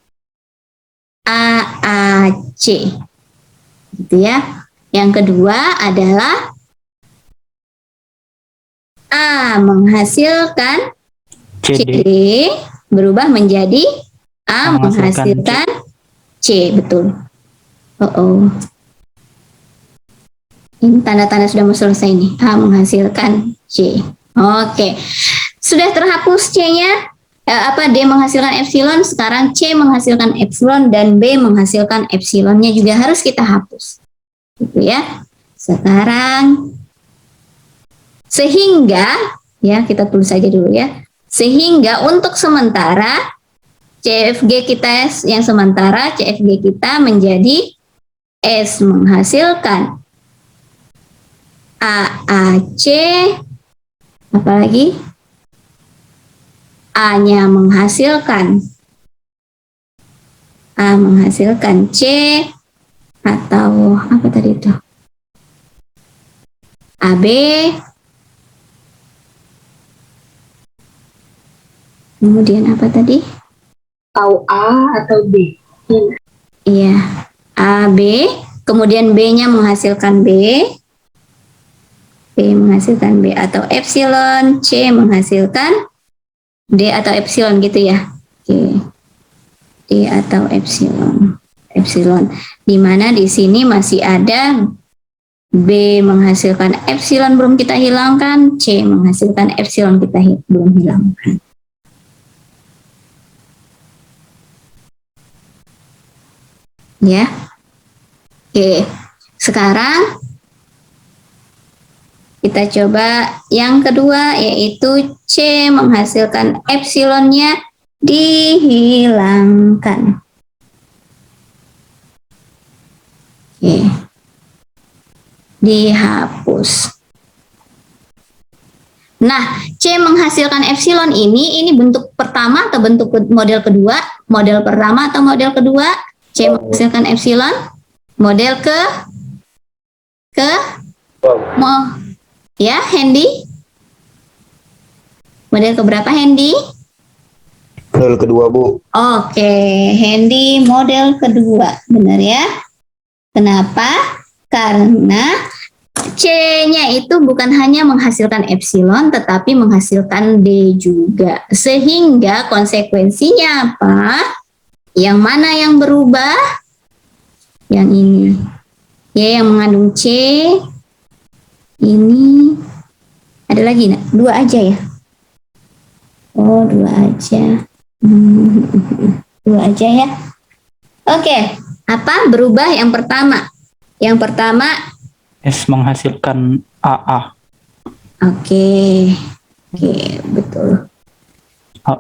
Speaker 1: AAC, gitu ya. Yang kedua adalah A menghasilkan CD berubah menjadi A menghasilkan C, betul. Ini tanda-tanda sudah mau selesai nih. A menghasilkan C. Oke, sudah terhapus C-nya. D menghasilkan epsilon, sekarang C menghasilkan epsilon dan B menghasilkan epsilonnya juga harus kita hapus, gitu ya. Sekarang sehingga ya kita tulis saja dulu ya. Sehingga untuk sementara CFG kita yang sementara CFG kita menjadi S menghasilkan AAC, apalagi A-nya menghasilkan C, atau apa tadi itu? AB, kemudian apa tadi?
Speaker 2: Atau A atau B.
Speaker 1: Iya, AB, kemudian B-nya menghasilkan B menghasilkan B, atau epsilon, C menghasilkan D atau epsilon gitu ya. Oke. D atau epsilon. Di mana di sini masih ada B menghasilkan epsilon belum kita hilangkan, C menghasilkan epsilon kita belum hilangkan. Ya. Oke. Sekarang kita coba yang kedua, yaitu C menghasilkan epsilonnya dihilangkan. Oke. Dihapus. Nah, C menghasilkan epsilon ini bentuk pertama atau bentuk model kedua? Model pertama atau model kedua? C menghasilkan epsilon. Model ya, Hendy? Model keberapa, Hendy?
Speaker 6: Model kedua, Bu.
Speaker 1: Oke, Hendy model kedua, benar ya? Kenapa? Karena C-nya itu bukan hanya menghasilkan epsilon, tetapi menghasilkan D juga. Sehingga konsekuensinya apa? Yang mana yang berubah? Yang ini. Ya, yang mengandung C. Ini. Ada lagi, nak? 2 aja ya? Oh, 2 aja. 2 aja ya. Oke, apa berubah yang pertama? Yang pertama
Speaker 9: S menghasilkan AA.
Speaker 1: Oke, betul.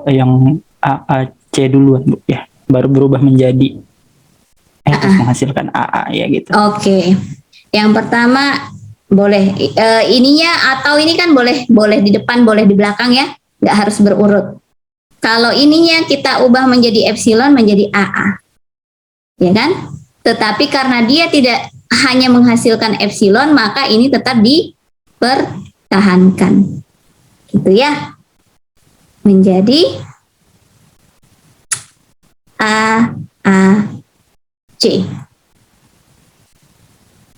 Speaker 9: Yang AAC duluan, Bu, ya. Baru berubah menjadi S menghasilkan AA, ya gitu.
Speaker 1: Oke, yang pertama boleh ininya atau ini kan boleh di depan, boleh di belakang ya, nggak harus berurut. Kalau ininya kita ubah menjadi epsilon menjadi AA, ya kan? Tetapi karena dia tidak hanya menghasilkan epsilon, maka ini tetap dipertahankan, gitu ya. Menjadi AAC.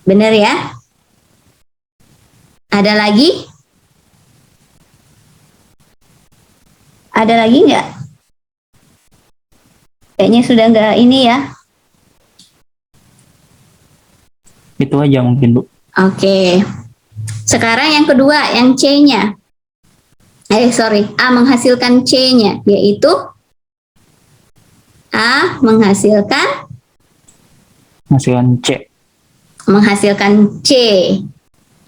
Speaker 1: Benar ya? Ada lagi? Ada lagi nggak? Kayaknya sudah nggak ini ya.
Speaker 9: Itu aja mungkin, Bu.
Speaker 1: Oke. Sekarang yang kedua, yang C-nya. A menghasilkan C-nya, yaitu A menghasilkan
Speaker 9: C.
Speaker 1: Menghasilkan C.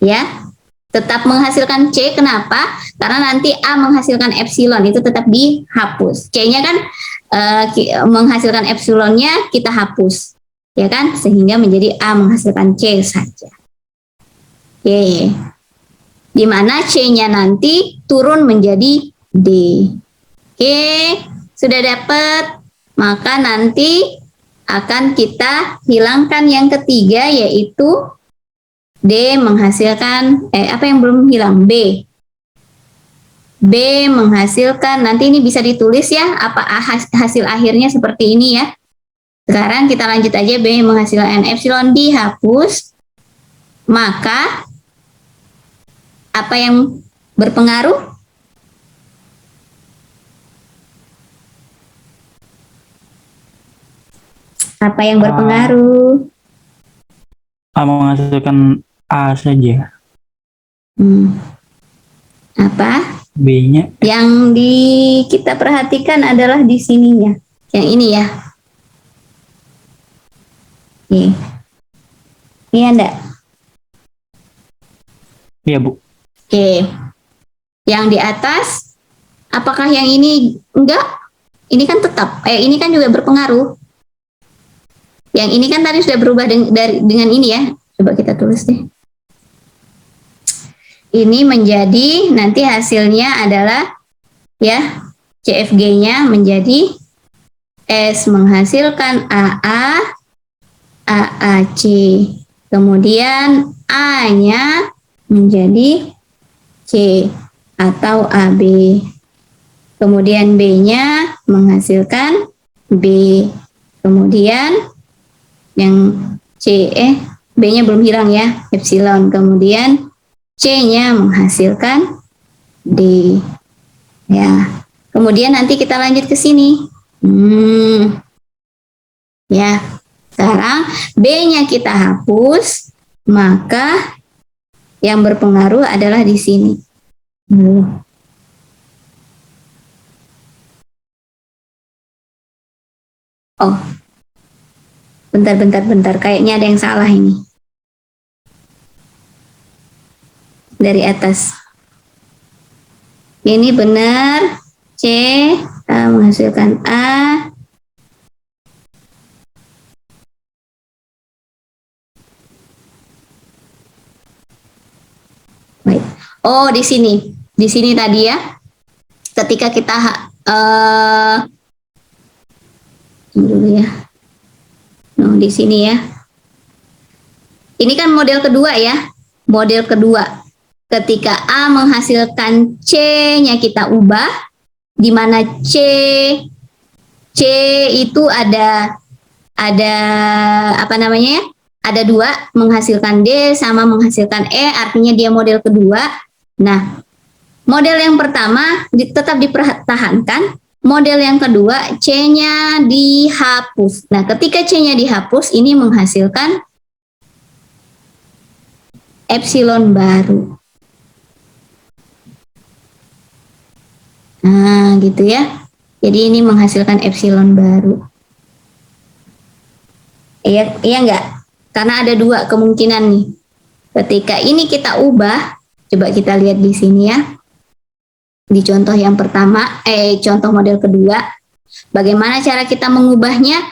Speaker 1: Ya. Tetap menghasilkan C, kenapa? Karena nanti A menghasilkan epsilon, itu tetap dihapus. C-nya kan menghasilkan epsilonnya kita hapus. Ya kan, sehingga menjadi A menghasilkan C saja. Oke, di mana C-nya nanti turun menjadi D. Oke, sudah dapat. Maka nanti akan kita hilangkan yang ketiga, yaitu D menghasilkan apa yang belum hilang? B menghasilkan, nanti ini bisa ditulis ya, apa hasil akhirnya seperti ini ya. Sekarang kita lanjut aja, B menghasilkan epsilon dihapus, maka apa yang berpengaruh? Apa yang berpengaruh?
Speaker 9: A menghasilkan A saja.
Speaker 1: Apa?
Speaker 9: B-nya
Speaker 1: Yang kita perhatikan adalah di sininya, yang ini ya. Iya enggak?
Speaker 9: Iya, Bu.
Speaker 1: Oke. Yang di atas, apakah yang ini enggak? Ini kan tetap. Ini kan juga berpengaruh. Yang ini kan tadi sudah berubah dengan ini ya. Coba kita tulis deh. Ini menjadi, nanti hasilnya adalah ya, CFG-nya menjadi S menghasilkan AA, AAC. Kemudian A-nya menjadi C atau AB. Kemudian B-nya menghasilkan B. Kemudian yang B-nya belum hilang ya, epsilon. Kemudian C-nya menghasilkan D. Ya. Kemudian nanti kita lanjut ke sini. Ya. Sekarang B-nya kita hapus, maka yang berpengaruh adalah di sini. Oh, bentar. Kayaknya ada yang salah ini. Dari atas. Ini benar. C menghasilkan A. Oh, di sini tadi ya. Ketika kita dulu ya. Nah, di sini ya. Ini kan model kedua ya. Model kedua. Ketika A menghasilkan C-nya kita ubah, di mana C itu ada apa namanya ya? Ada 2, menghasilkan D sama menghasilkan E, artinya dia model kedua. Nah, model yang pertama tetap dipertahankan, model yang kedua C-nya dihapus. Nah, ketika C-nya dihapus, ini menghasilkan epsilon baru. Nah, gitu ya. Jadi ini menghasilkan epsilon baru. Iya enggak? Karena ada 2 kemungkinan nih. Ketika ini kita ubah, coba kita lihat di sini ya. Di contoh yang pertama, contoh model kedua, bagaimana cara kita mengubahnya?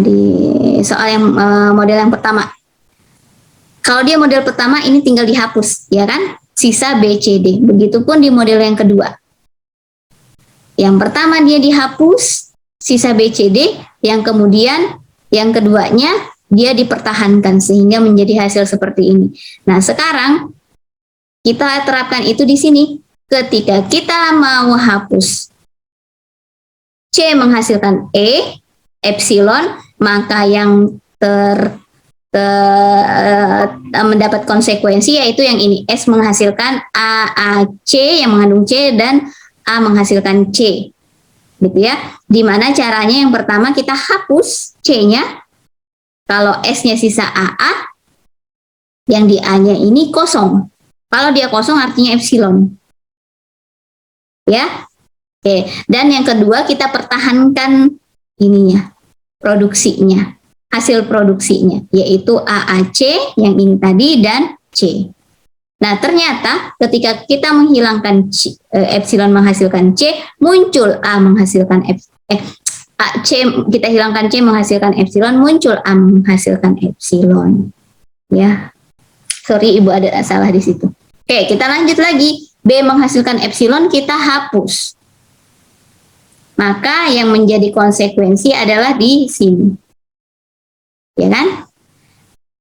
Speaker 1: Di soal yang model yang pertama. Kalau dia model pertama, ini tinggal dihapus, ya kan? Sisa B, C, D. Begitupun di model yang kedua. Yang pertama dia dihapus, sisa B, C, D. Yang kemudian, yang keduanya, dia dipertahankan sehingga menjadi hasil seperti ini. Nah, sekarang kita terapkan itu di sini. Ketika kita mau hapus C menghasilkan E, epsilon, maka yang mendapat konsekuensi yaitu yang ini, S menghasilkan AAC yang mengandung C dan A menghasilkan C, gitu ya. Dimana caranya yang pertama kita hapus C-nya, kalau S-nya sisa AA, yang di A-nya ini kosong. Kalau dia kosong artinya epsilon, ya. Oke. Dan yang kedua kita pertahankan ininya, produksinya. Hasil produksinya, yaitu AAC yang ini tadi dan C. Nah, ternyata ketika kita menghilangkan epsilon menghasilkan C, muncul A menghasilkan C, kita hilangkan C menghasilkan epsilon, muncul A menghasilkan epsilon. Ya. Sorry Ibu ada salah di situ. Oke, kita lanjut lagi. B menghasilkan epsilon kita hapus. Maka yang menjadi konsekuensi adalah di sini. Ya kan?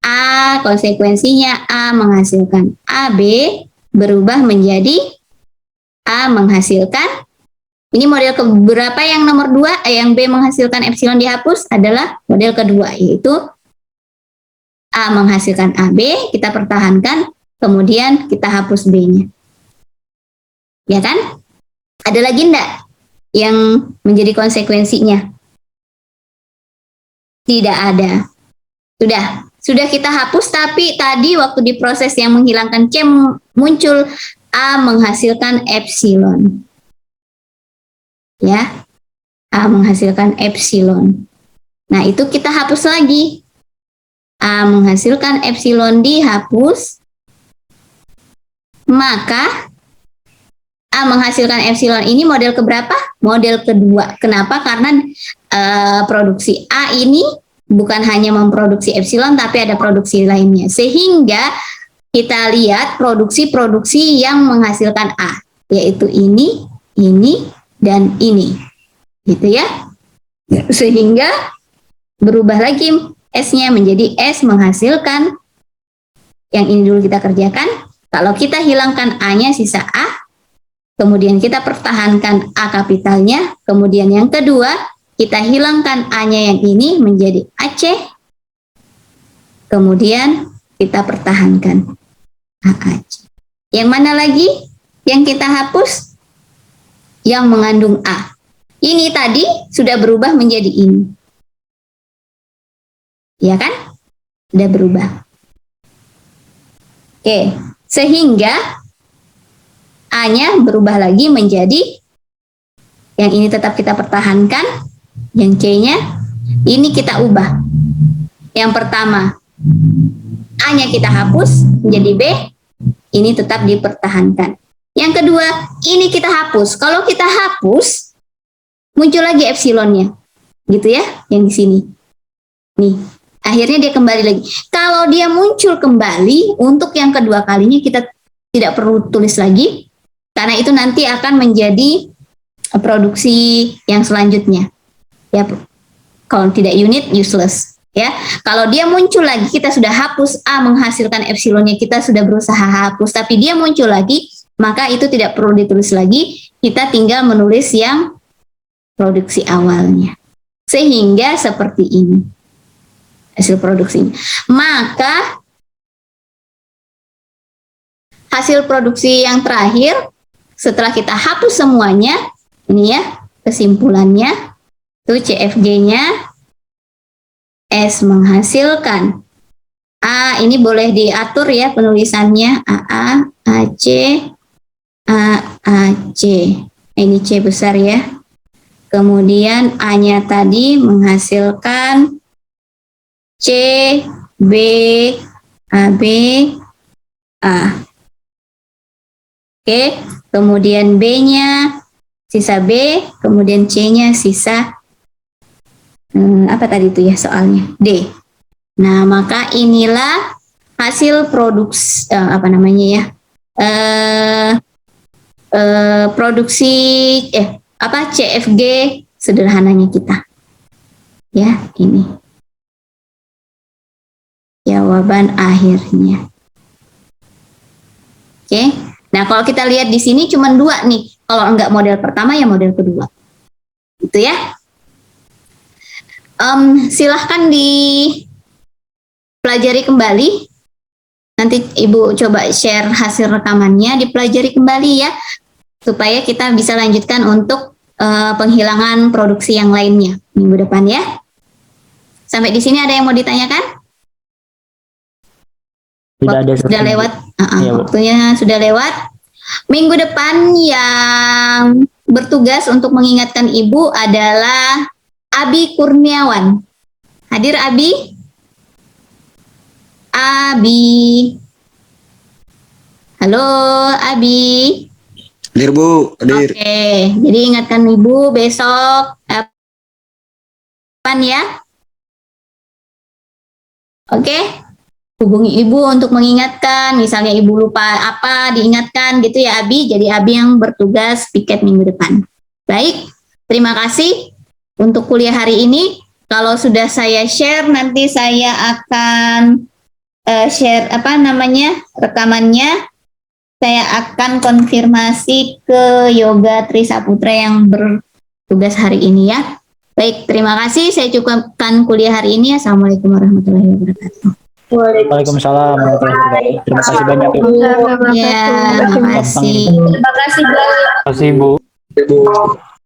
Speaker 1: A konsekuensinya A menghasilkan AB berubah menjadi A menghasilkan, ini model keberapa yang nomor 2, yang B menghasilkan epsilon dihapus adalah model kedua, yaitu A menghasilkan AB, kita pertahankan, kemudian kita hapus B-nya. Ya kan? Ada lagi enggak yang menjadi konsekuensinya? Tidak ada. Sudah kita hapus, tapi tadi waktu di proses yang menghilangkan C muncul A menghasilkan epsilon. Ya. A menghasilkan epsilon. Nah, itu kita hapus lagi. A menghasilkan epsilon dihapus. Maka A menghasilkan epsilon ini model keberapa? Model kedua. Kenapa? Karena produksi A ini bukan hanya memproduksi epsilon, tapi ada produksi lainnya. Sehingga kita lihat produksi-produksi yang menghasilkan A, yaitu ini, dan ini. Gitu ya. Sehingga berubah lagi S-nya menjadi S menghasilkan, yang ini dulu kita kerjakan. Kalau kita hilangkan A-nya, sisa A, kemudian kita pertahankan A kapitalnya, kemudian yang kedua, kita hilangkan A-nya yang ini menjadi AC, kemudian kita pertahankan AAC. Yang mana lagi yang kita hapus? Yang mengandung A. Ini tadi sudah berubah menjadi ini. Ya kan? Sudah berubah. Oke, sehingga A-nya berubah lagi menjadi, yang ini tetap kita pertahankan, yang C-nya ini kita ubah. Yang pertama, A-nya kita hapus menjadi B, ini tetap dipertahankan. Yang kedua, ini kita hapus. Kalau kita hapus, muncul lagi epsilonnya. Gitu ya, yang di sini. Nih, akhirnya dia kembali lagi. Kalau dia muncul kembali, untuk yang kedua kalinya kita tidak perlu tulis lagi, karena itu nanti akan menjadi produksi yang selanjutnya. Ya, kalau tidak unit, useless. Ya, kalau dia muncul lagi, kita sudah hapus A menghasilkan epsilonnya, kita sudah berusaha hapus, tapi dia muncul lagi, maka itu tidak perlu ditulis lagi, kita tinggal menulis yang produksi awalnya. Sehingga seperti ini hasil produksinya. Maka hasil produksi yang terakhir setelah kita hapus semuanya, ini ya kesimpulannya, itu CFG-nya S menghasilkan A, ini boleh diatur ya penulisannya, AA, AC, AAC. Ini C besar ya. Kemudian A-nya tadi menghasilkan C, B, AB, A. Oke, kemudian B-nya sisa B, kemudian C-nya sisa apa tadi itu ya soalnya? D. Nah, maka inilah hasil produksi apa namanya ya? Produksi apa CFG sederhananya kita. Ya, ini. Jawaban akhirnya. Oke. Nah, kalau kita lihat di sini cuma 2 nih. Kalau enggak model pertama ya model kedua. Gitu ya. Silahkan dipelajari kembali. Nanti Ibu coba share hasil rekamannya, dipelajari kembali ya, supaya kita bisa lanjutkan untuk penghilangan produksi yang lainnya minggu depan ya. Sampai di sini ada yang mau ditanyakan? Sudah lewat,
Speaker 9: Iya, Bu.
Speaker 1: waktunya sudah lewat. Minggu depan yang bertugas untuk mengingatkan Ibu adalah Abi Kurniawan. Hadir Abi? Abi. Halo Abi.
Speaker 3: Hadir Bu, hadir.
Speaker 1: Oke, jadi ingatkan Ibu besok kapan ya? Oke. Hubungi Ibu untuk mengingatkan, misalnya Ibu lupa apa, diingatkan gitu ya Abi. Jadi Abi yang bertugas piket minggu depan. Baik, terima kasih untuk kuliah hari ini. Kalau sudah saya share, nanti saya akan share apa namanya rekamannya. Saya akan konfirmasi ke Yoga Trisaputra yang bertugas hari ini ya. Baik, terima kasih. Saya cukupkan kuliah hari ini. Assalamualaikum warahmatullahi wabarakatuh.
Speaker 9: Waalaikumsalam warahmatullahi wabarakatuh. Terima kasih banyak Bu.
Speaker 1: Ya, terima kasih.
Speaker 2: Terima kasih, Bu.
Speaker 4: Terima kasih Bu.